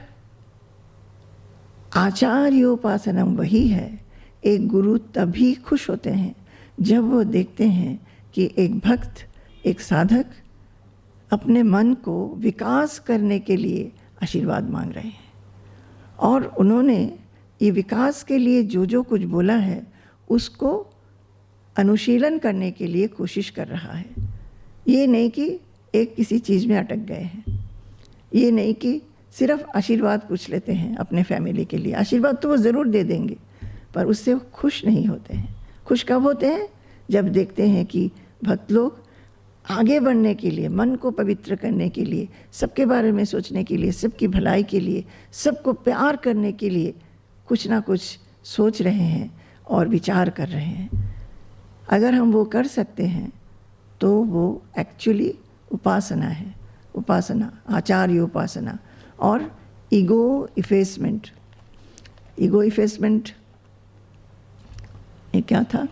Speaker 1: आचार्योपासनम वही है। एक गुरु तभी खुश होते हैं जब वो देखते हैं कि एक भक्त, एक साधक अपने मन को विकास करने के लिए आशीर्वाद मांग रहे हैं, और उन्होंने ये विकास के लिए जो जो कुछ बोला है उसको अनुशीलन करने के लिए कोशिश कर रहा है। ये नहीं कि एक किसी चीज़ में अटक गए हैं, ये नहीं कि सिर्फ आशीर्वाद पूछ लेते हैं अपने फैमिली के लिए। आशीर्वाद तो वो ज़रूर दे देंगे, पर उससे वो खुश नहीं होते हैं। खुश कब होते हैं? जब देखते हैं कि भक्त लोग आगे बढ़ने के लिए, मन को पवित्र करने के लिए, सबके बारे में सोचने के लिए, सबकी भलाई के लिए, सबको प्यार करने के लिए कुछ ना कुछ सोच रहे हैं और विचार कर रहे हैं। अगर हम वो कर सकते हैं तो वो एक्चुअली उपासना है। उपासना, आचार्य उपासना। और ईगो इफेसमेंट। ईगो इफेसमेंट ये क्या था?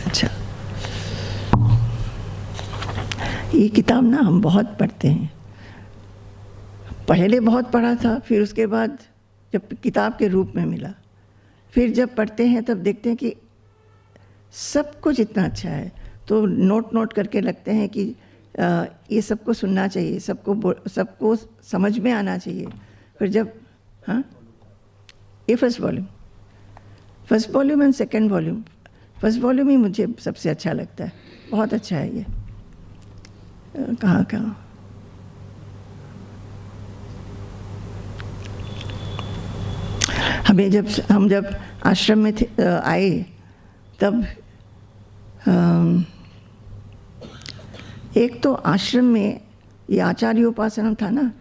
Speaker 1: अच्छा, ये किताब ना हम बहुत पढ़ते हैं। पहले बहुत पढ़ा था, फिर उसके बाद जब किताब के रूप में मिला, फिर जब पढ़ते हैं तब देखते हैं कि सब कुछ इतना अच्छा है, तो नोट करके लगते हैं कि ये सबको सुनना चाहिए, सबको समझ में आना चाहिए। फिर जब ये first volume and second volume. First volume ही मुझे सबसे अच्छा लगता है, बहुत अच्छा है ये। कहाँ हम जब आश्रम में आए तब एक तो आश्रम में ये आचार्योपासना था ना,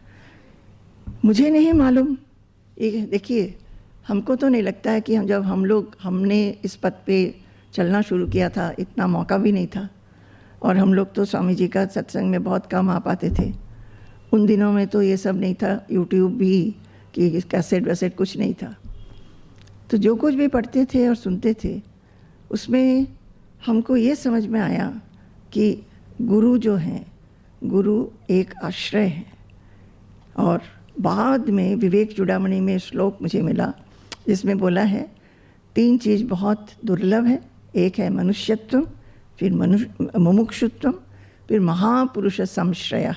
Speaker 1: मुझे नहीं मालूम। ये देखिए, हमको तो नहीं लगता है कि हमने इस पथ पे चलना शुरू किया था, इतना मौका भी नहीं था, और हम लोग तो स्वामी जी का सत्संग में बहुत कम आ पाते थे। उन दिनों में तो ये सब नहीं था, यूट्यूब भी कि कैसेट वैसेट कुछ नहीं था। तो जो कुछ भी पढ़ते थे और सुनते थे उसमें हमको ये समझ में आया कि गुरु जो हैं, गुरु एक आश्रय है। और बाद में विवेक चूड़ामणि में श्लोक मुझे मिला जिसमें बोला है 3 चीज़ बहुत दुर्लभ है। एक है मनुष्यत्व, फिर मुमुक्षुत्व, फिर महापुरुष संश्रय।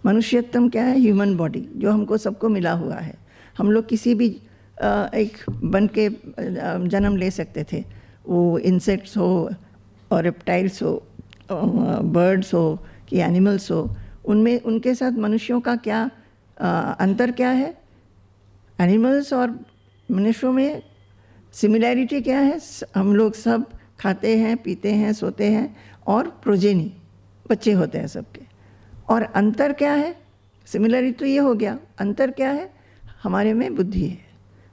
Speaker 1: मनुष्यत्व क्या है? ह्यूमन बॉडी, जो हमको सबको मिला हुआ है। हम लोग किसी भी एक बन के जन्म ले सकते थे, वो इंसेक्ट्स हो और रेप्टाइल्स हो, बर्ड्स हो कि एनिमल्स हो। उनमें उनके साथ मनुष्यों का क्या अंतर क्या है? एनिमल्स और मनुष्यों में सिमिलैरिटी क्या है? हम लोग सब खाते हैं, पीते हैं, सोते हैं और प्रोजेनी, बच्चे होते हैं सबके। और अंतर क्या है? सिमिलरिटी तो ये हो गया, अंतर क्या है? हमारे में बुद्धि है।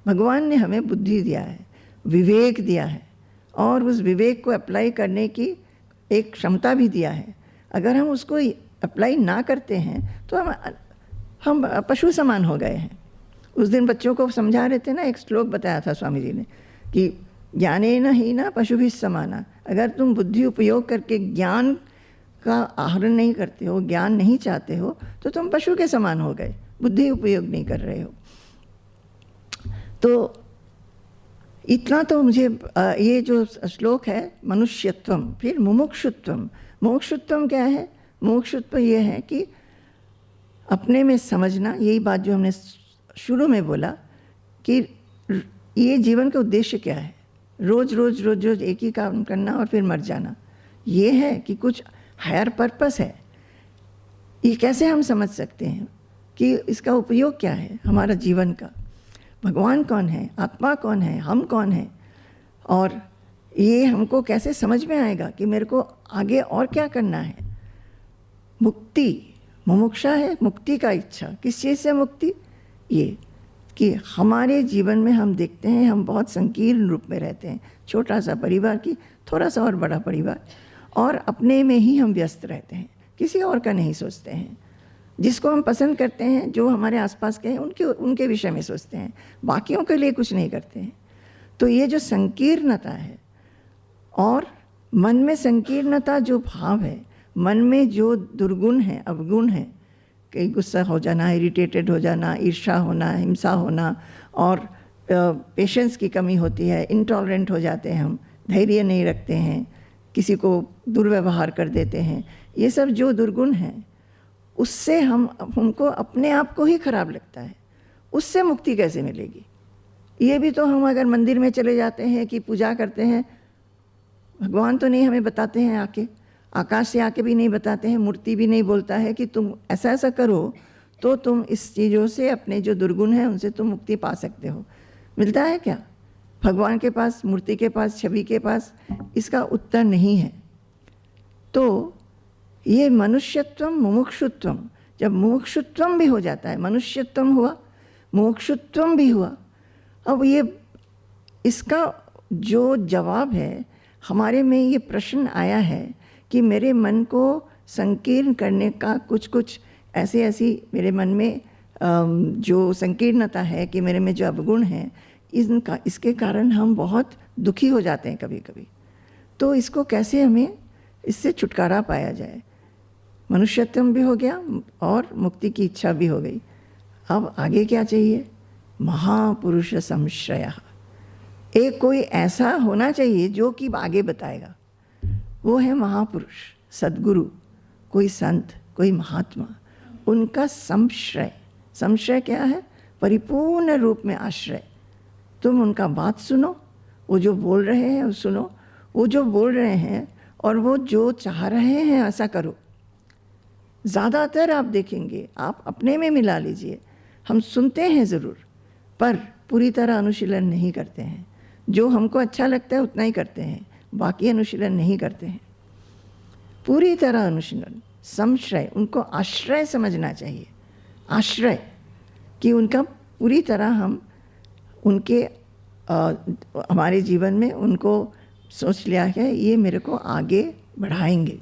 Speaker 1: भगवान ने हमें बुद्धि दिया है, विवेक दिया है, और उस विवेक को अप्लाई करने की एक क्षमता भी दिया है। अगर हम उसको अप्लाई ना करते हैं तो हम पशु समान हो गए हैं। उस दिन बच्चों को समझा रहे थे ना, एक श्लोक बताया था स्वामी जी ने कि ज्ञानेन हीना पशुभिः समाना। अगर तुम बुद्धि उपयोग करके ज्ञान का आहरण नहीं करते हो, ज्ञान नहीं चाहते हो, तो तुम पशु के समान हो गए, बुद्धि उपयोग नहीं कर रहे हो। तो इतना तो मुझे ये जो श्लोक है मनुष्यत्वम, फिर मुमुक्षुत्वम। मुमुक्षुत्वम क्या है? मुमुक्षुत्व ये है कि अपने में समझना, यही बात जो हमने शुरू में बोला कि ये जीवन का उद्देश्य क्या है। रोज रोज रोज रोज एक ही काम करना और फिर मर जाना, ये है कि कुछ हायर पर्पस है। ये कैसे हम समझ सकते हैं कि इसका उपयोग क्या है हमारा जीवन का? भगवान कौन है, आत्मा कौन है, हम कौन हैं, और ये हमको कैसे समझ में आएगा कि मेरे को आगे और क्या करना है। मुक्ति, मुमुक्षा है मुक्ति का इच्छा। किस चीज़ से मुक्ति? ये कि हमारे जीवन में हम देखते हैं हम बहुत संकीर्ण रूप में रहते हैं, छोटा सा परिवार की थोड़ा सा और बड़ा परिवार, और अपने में ही हम व्यस्त रहते हैं, किसी और का नहीं सोचते हैं। जिसको हम पसंद करते हैं, जो हमारे आसपास के हैं, उनके विषय में सोचते हैं, बाकियों के लिए कुछ नहीं करते हैं। तो ये जो संकीर्णता है, और मन में संकीर्णता जो भाव है, मन में जो दुर्गुण है, अवगुण है, कहीं गुस्सा हो जाना, इरिटेटेड हो जाना, ईर्ष्या होना, हिंसा होना, और पेशेंस की कमी होती है, इंटॉलरेंट हो जाते हैं हम, धैर्य नहीं रखते हैं, किसी को दुर्व्यवहार कर देते हैं, ये सब जो दुर्गुण हैं, उससे हमको अपने आप को ही खराब लगता है। उससे मुक्ति कैसे मिलेगी? ये भी तो हम अगर मंदिर में चले जाते हैं कि पूजा करते हैं, भगवान तो नहीं हमें बताते हैं आके, आकाश से आके भी नहीं बताते हैं, मूर्ति भी नहीं बोलता है कि तुम ऐसा ऐसा करो तो तुम इस चीज़ों से, अपने जो दुर्गुण हैं उनसे तुम मुक्ति पा सकते हो। मिलता है क्या? भगवान के पास, मूर्ति के पास, छवि के पास इसका उत्तर नहीं है। तो ये मनुष्यत्वम मुमुक्षुत्वम, जब मुमुक्षुत्वम भी हो जाता है, मनुष्यत्वम हुआ, मुमुक्षुत्वम भी हुआ, अब ये इसका जो जवाब है, हमारे में ये प्रश्न आया है कि मेरे मन को संकीर्ण करने का कुछ ऐसी मेरे मन में जो संकीर्णता है, कि मेरे में जो अवगुण है, इसके कारण हम बहुत दुखी हो जाते हैं कभी कभी। तो इसको कैसे हमें इससे छुटकारा पाया जाए? मनुष्यत्व भी हो गया और मुक्ति की इच्छा भी हो गई। अब आगे क्या चाहिए? महापुरुष संश्रय। एक कोई ऐसा होना चाहिए जो कि आगे बताएगा, वो है महापुरुष, सद्गुरु, कोई संत, कोई महात्मा, उनका संश्रय। संश्रय क्या है? परिपूर्ण रूप में आश्रय। तुम उनका बात सुनो, वो जो बोल रहे हैं वो सुनो, वो जो बोल रहे हैं और वो जो चाह रहे हैं ऐसा करो। ज़्यादातर आप देखेंगे, आप अपने में मिला लीजिए, हम सुनते हैं ज़रूर पर पूरी तरह अनुशीलन नहीं करते हैं। जो हमको अच्छा लगता है उतना ही करते हैं, बाकी अनुशीलन नहीं करते हैं। पूरी तरह अनुशीलन, संश्रय, उनको आश्रय समझना चाहिए। आश्रय कि उनका पूरी तरह हम उनके हमारे जीवन में उनको सोच लिया है, ये मेरे को आगे बढ़ाएंगे।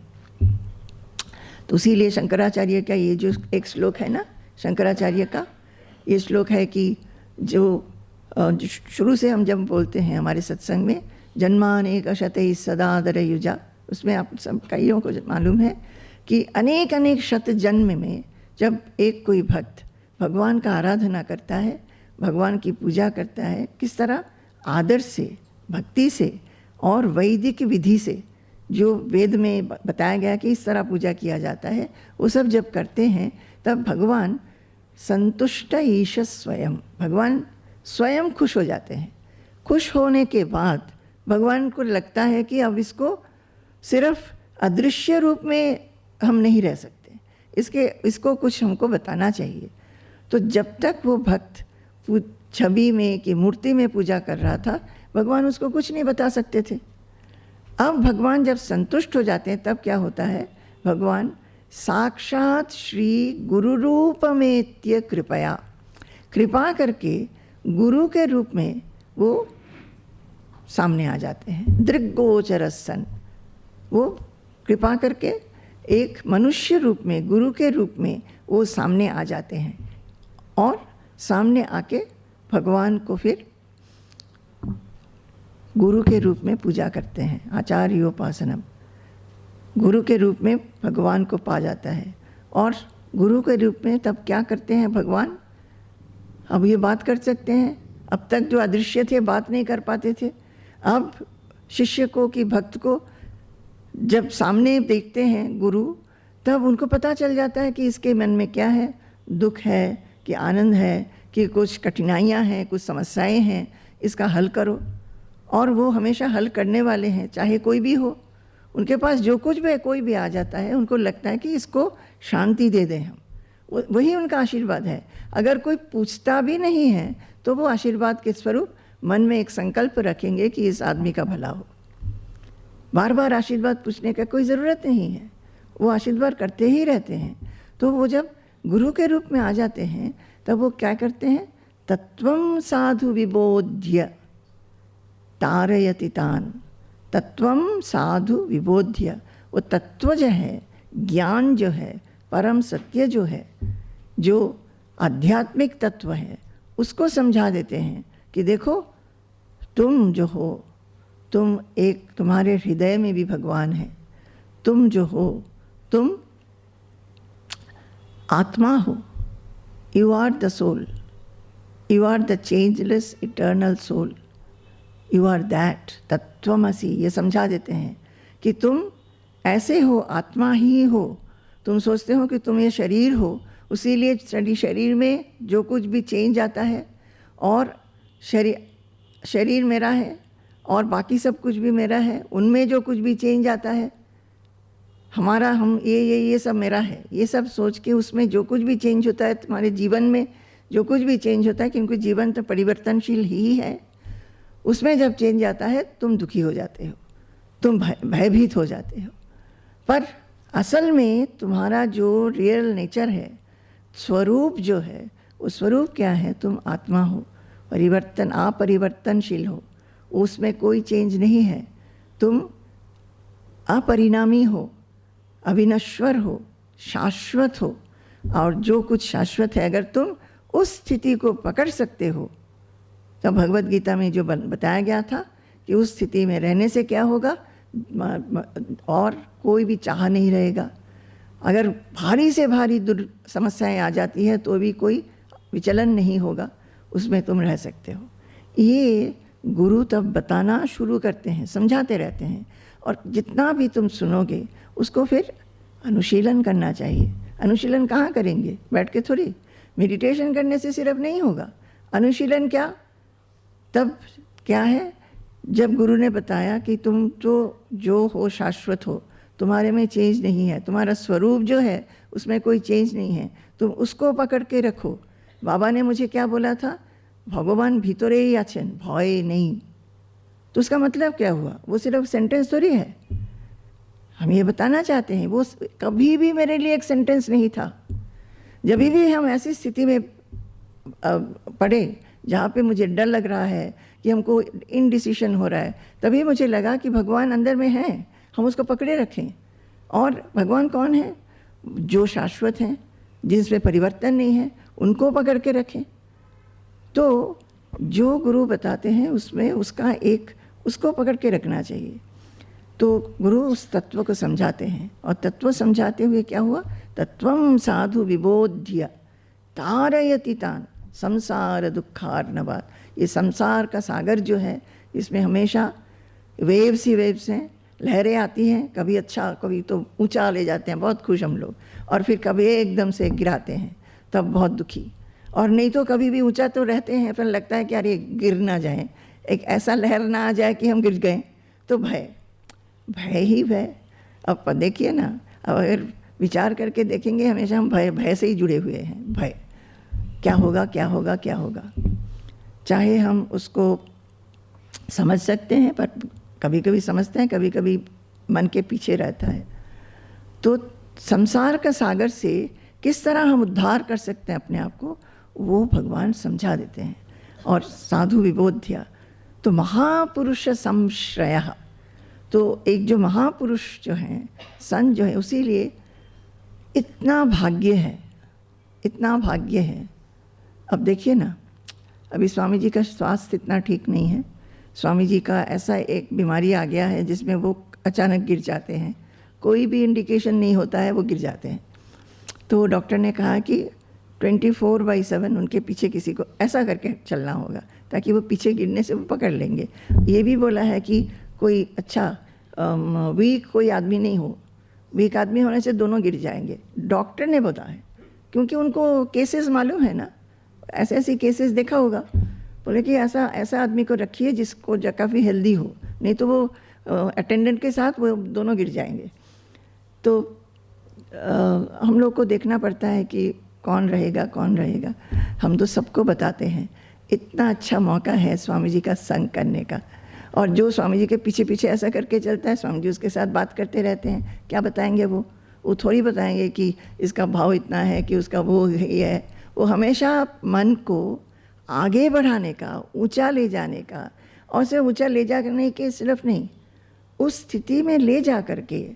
Speaker 1: तो इसीलिए शंकराचार्य का ये जो एक श्लोक है ना, शंकराचार्य का ये श्लोक है कि जो शुरू से हम जब बोलते हैं हमारे सत्संग में, जन्मानेक शतैः सदादर युजा, उसमें आप सब कईयों को मालूम है कि अनेक अनेक शत जन्म में जब एक कोई भक्त भगवान का आराधना करता है, भगवान की पूजा करता है, किस तरह आदर से, भक्ति से और वैदिक विधि से, जो वेद में बताया गया कि इस तरह पूजा किया जाता है, वो सब जब करते हैं तब भगवान संतुष्ट ईश स्वयं, भगवान स्वयं खुश हो जाते हैं। खुश होने के बाद भगवान को लगता है कि अब इसको सिर्फ अदृश्य रूप में हम नहीं रह सकते, इसको कुछ हमको बताना चाहिए। तो जब तक वो भक्त छवि में कि मूर्ति में पूजा कर रहा था, भगवान उसको कुछ नहीं बता सकते थे। अब भगवान जब संतुष्ट हो जाते हैं तब क्या होता है, भगवान साक्षात श्री गुरु रूपमेत्य कृपया, कृपा करके गुरु के रूप में वो सामने आ जाते हैं। दृग्गोचरसन, वो कृपा करके एक मनुष्य रूप में, गुरु के रूप में वो सामने आ जाते हैं और सामने आके भगवान को फिर गुरु के रूप में पूजा करते हैं। आचार्योपासनम, गुरु के रूप में भगवान को पा जाता है। और गुरु के रूप में तब क्या करते हैं भगवान, अब ये बात कर सकते हैं। अब तक जो अदृश्य थे बात नहीं कर पाते थे, अब शिष्य को कि भक्त को जब सामने देखते हैं गुरु, तब उनको पता चल जाता है कि इसके मन में क्या है, दुख है कि आनंद है, कि कुछ कठिनाइयाँ हैं, कुछ समस्याएं हैं, इसका हल करो। और वो हमेशा हल करने वाले हैं, चाहे कोई भी हो। उनके पास जो कुछ भी है, कोई भी आ जाता है, उनको लगता है कि इसको शांति दे दें हम, वही उनका आशीर्वाद है। अगर कोई पूछता भी नहीं है तो वो आशीर्वाद के स्वरूप मन में एक संकल्प रखेंगे कि इस आदमी का भला हो। बार बार आशीर्वाद पूछने का कोई ज़रूरत नहीं है, वो आशीर्वाद करते ही रहते हैं। तो वो जब गुरु के रूप में आ जाते हैं तब वो क्या करते हैं, तत्वं साधु विबोध्य तारयति तान। तत्वं साधु विबोध्य, वो तत्व जो है, ज्ञान जो है, परम सत्य जो है, जो आध्यात्मिक तत्व है, उसको समझा देते हैं कि देखो तुम जो हो, तुम एक, तुम्हारे हृदय में भी भगवान है। तुम जो हो, तुम आत्मा हो, you are the soul, you are the changeless eternal soul, you are that, तत्वमसि। ये समझा देते हैं कि तुम ऐसे हो, आत्मा ही हो। तुम सोचते हो कि तुम ये शरीर हो, उसीलिए शरीर में जो कुछ भी चेंज आता है, और शरीर मेरा है और बाकी सब कुछ भी मेरा है, उनमें जो कुछ भी चेंज आता है हमारा, हम ये सब मेरा है, ये सब सोच के उसमें जो कुछ भी चेंज होता है, तुम्हारे जीवन में जो कुछ भी चेंज होता है, क्योंकि जीवन तो परिवर्तनशील ही है, उसमें जब चेंज आता है तुम दुखी हो जाते हो, तुम भयभीत हो जाते हो। पर असल में तुम्हारा जो रियल नेचर है, स्वरूप जो है, वो स्वरूप क्या है, तुम आत्मा हो, परिवर्तन, अपरिवर्तनशील हो, उसमें कोई चेंज नहीं है। तुम अपरिणामी हो, अविनश्वर हो, शाश्वत हो। और जो कुछ शाश्वत है, अगर तुम उस स्थिति को पकड़ सकते हो, तो भगवत गीता में जो बताया गया था कि उस स्थिति में रहने से क्या होगा, और कोई भी चाह नहीं रहेगा। अगर भारी से भारी समस्याएं आ जाती है तो भी कोई विचलन नहीं होगा, उसमें तुम रह सकते हो। ये गुरु तब बताना शुरू करते हैं, समझाते रहते हैं, और जितना भी तुम सुनोगे उसको फिर अनुशीलन करना चाहिए। अनुशीलन कहाँ करेंगे, बैठ के थोड़ी, मेडिटेशन करने से सिर्फ नहीं होगा। अनुशीलन क्या, तब क्या है, जब गुरु ने बताया कि तुम तो जो हो शाश्वत हो, तुम्हारे में चेंज नहीं है, तुम्हारा स्वरूप जो है उसमें कोई चेंज नहीं है, तुम उसको पकड़ के रखो। बाबा ने मुझे क्या बोला था, भगवान भीतरे ही आछेन, भय नहीं। तो उसका मतलब क्या हुआ, वो सिर्फ सेंटेंस थोड़ी है, हम ये बताना चाहते हैं। वो कभी भी मेरे लिए एक सेंटेंस नहीं था। जब भी हम ऐसी स्थिति में पड़े जहाँ पे मुझे डर लग रहा है कि हमको इनडिसीशन हो रहा है, तभी मुझे लगा कि भगवान अंदर में है, हम उसको पकड़े रखें। और भगवान कौन है, जो शाश्वत हैं, जिसमें परिवर्तन नहीं है, उनको पकड़ के रखें। तो जो गुरु बताते हैं उसमें उसका एक, उसको पकड़ के रखना चाहिए। तो गुरु उस तत्व को समझाते हैं, और तत्व समझाते हुए क्या हुआ, तत्वं साधु विबोध्य तारयति तान संसार दुखार्णवात्। ये संसार का सागर जो है, इसमें हमेशा वेव्स ही वेव्स हैं, लहरें आती हैं, कभी अच्छा, कभी तो ऊंचा ले जाते हैं, बहुत खुश हम लोग, और फिर कभी एकदम से गिराते हैं, तब बहुत दुखी। और नहीं तो कभी भी ऊंचा तो रहते हैं, फिर लगता है कि अरे गिर ना जाए, एक ऐसा लहर ना आ जाए कि हम गिर गए, तो भय, भय ही भय। अब देखिए ना, अब अगर विचार करके देखेंगे, हमेशा हम भय से ही जुड़े हुए हैं। भय, क्या होगा, क्या होगा, क्या होगा। चाहे हम उसको समझ सकते हैं, पर कभी कभी समझते हैं, कभी कभी मन के पीछे रहता है। तो संसार का सागर से किस तरह हम उद्धार कर सकते हैं अपने आप को, वो भगवान समझा देते हैं। और साधु विबोध्य, तो महापुरुष संश्रयः, तो एक जो महापुरुष जो हैं, संत जो है, उसी लिए इतना भाग्य है, इतना भाग्य है। अब देखिए ना, अभी स्वामी जी का स्वास्थ्य इतना ठीक नहीं है। स्वामी जी का ऐसा एक बीमारी आ गया है जिसमें वो अचानक गिर जाते हैं, कोई भी इंडिकेशन नहीं होता है, वो गिर जाते हैं। तो डॉक्टर ने कहा कि 24/7 उनके पीछे किसी को ऐसा करके चलना होगा ताकि वो पीछे गिरने से वो पकड़ लेंगे। ये भी बोला है कि कोई अच्छा वीक कोई आदमी नहीं हो, वीक आदमी होने से दोनों गिर जाएंगे, डॉक्टर ने बताया है। क्योंकि उनको केसेस मालूम है ना, ऐसे ऐसे केसेस देखा होगा। बोले कि ऐसा आदमी को रखिए जिसको काफ़ी हेल्दी हो, नहीं तो वो अटेंडेंट के साथ वो दोनों गिर जाएंगे। तो हम लोग को देखना पड़ता है कि कौन रहेगा कौन रहेगा। हम तो सबको बताते हैं, इतना अच्छा मौका है स्वामी जी का संग करने का। और जो स्वामी जी के पीछे पीछे ऐसा करके चलता है, स्वामी जी उसके साथ बात करते रहते हैं। क्या बताएंगे वो थोड़ी बताएंगे कि इसका भाव इतना है कि उसका वो ये है। वो हमेशा मन को आगे बढ़ाने का, ऊंचा ले जाने का, और सिर्फ ऊंचा ले जाने के सिर्फ नहीं, उस स्थिति में ले जा करके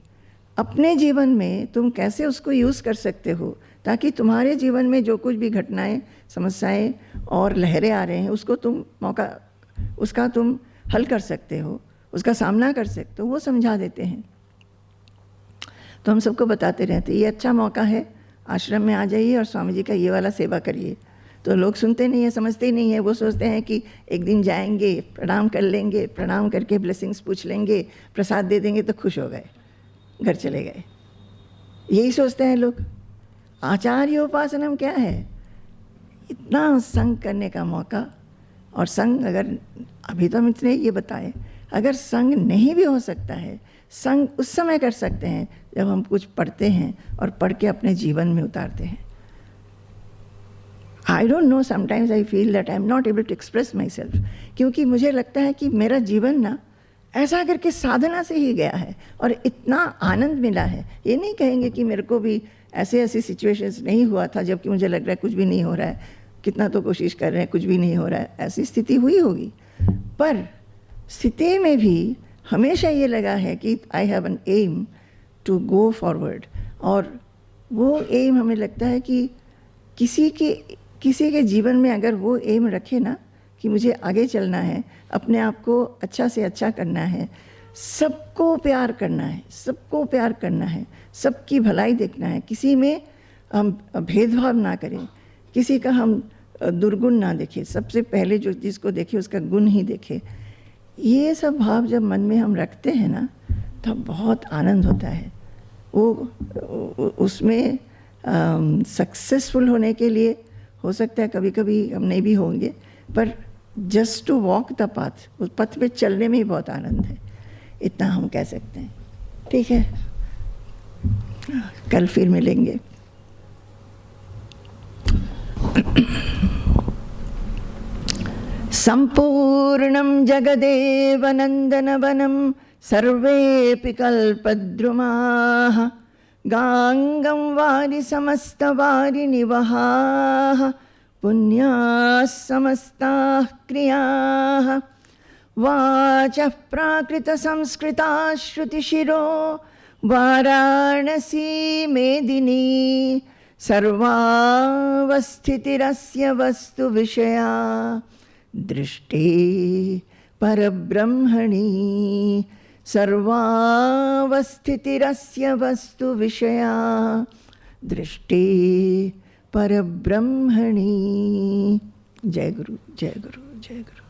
Speaker 1: अपने जीवन में तुम कैसे उसको यूज़ कर सकते हो, ताकि तुम्हारे जीवन में जो कुछ भी घटनाएं, समस्याएं और लहरें आ रहे हैं उसको उसका तुम हल कर सकते हो, उसका सामना कर सकते हो, वो समझा देते हैं। तो हम सबको बताते रहते हैं ये अच्छा मौका है, आश्रम में आ जाइए और स्वामी जी का ये वाला सेवा करिए। तो लोग सुनते नहीं है, समझते नहीं है। वो सोचते हैं कि एक दिन जाएंगे, प्रणाम कर लेंगे, प्रणाम करके ब्लेसिंग्स पूछ लेंगे, प्रसाद दे देंगे तो खुश हो गए, घर चले गए। यही सोचते हैं लोग। आचार्योपासनम क्या है? इतना संग करने का मौका। और संग अगर अभी तो हम इतने ये बताए, अगर संग नहीं भी हो सकता है, संग उस समय कर सकते हैं जब हम कुछ पढ़ते हैं और पढ़ के अपने जीवन में उतारते हैं। I don't know, sometimes I feel that I am not able to express myself, क्योंकि मुझे लगता है कि मेरा जीवन ना ऐसा करके साधना से ही गया है और इतना आनंद मिला है। ये नहीं कहेंगे कि मेरे को भी ऐसे सिचुएशंस नहीं हुआ था जबकि मुझे लग रहा है कुछ भी नहीं हो रहा है, कितना तो कोशिश कर रहे हैं, कुछ भी नहीं हो रहा है, ऐसी स्थिति हुई होगी। पर स्थिति में भी हमेशा ये लगा है कि I have an aim to go forward. और वो एम हमें लगता है कि किसी के जीवन में अगर वो एम रखे ना कि मुझे आगे चलना है, अपने आप को अच्छा से अच्छा करना है, सबको प्यार करना है, सबको प्यार करना है, सबकी भलाई देखना है, किसी में हम भेदभाव ना करें, किसी का हम दुर्गुण ना देखें, सबसे पहले जो जिसको देखे उसका गुण ही देखे। ये सब भाव जब मन में हम रखते हैं ना तो बहुत आनंद होता है। वो उसमें सक्सेसफुल होने के लिए हो सकता है कभी कभी हम नहीं भी होंगे, पर just to walk the path, उस पथ पे चलने में ही बहुत आनंद है, इतना हम कह सकते हैं। ठीक है, कल फिर मिलेंगे। संपूर्णं जगदेव नंदनवनं सर्वेऽपि कल्पद्रुमाः गांगं वारि समस्तवारि निवहाः पुण्याः समस्ताः क्रियाः वाचः प्राकृतसंस्कृताः श्रुतिशिरो वाराणसी मेदिनी सर्वावस्थितिरस्य वस्तु विषया दृष्टि परब्रह्मणि सर्वावस्थितिरस्य वस्तु विषया दृष्टि परब्रह्मणि। जय गुरु, जय गुरु, जय गुरु।